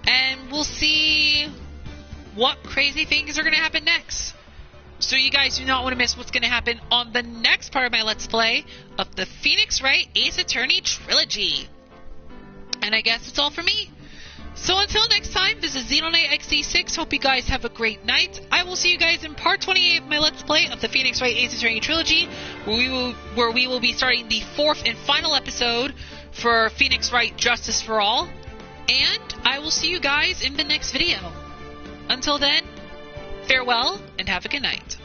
and we'll see what crazy things are going to happen next. So you guys do not want to miss what's going to happen on the next part of my Let's Play of the Phoenix Wright Ace Attorney Trilogy. And I guess it's all for me. So until next time, this is Xenonite XD6. Hope you guys have a great night. I will see you guys in part 28 of my Let's Play of the Phoenix Wright Ace Attorney Trilogy, where we will be starting the 4th and final episode for Phoenix Wright Justice for All. And I will see you guys in the next video. Until then, farewell and have a good night.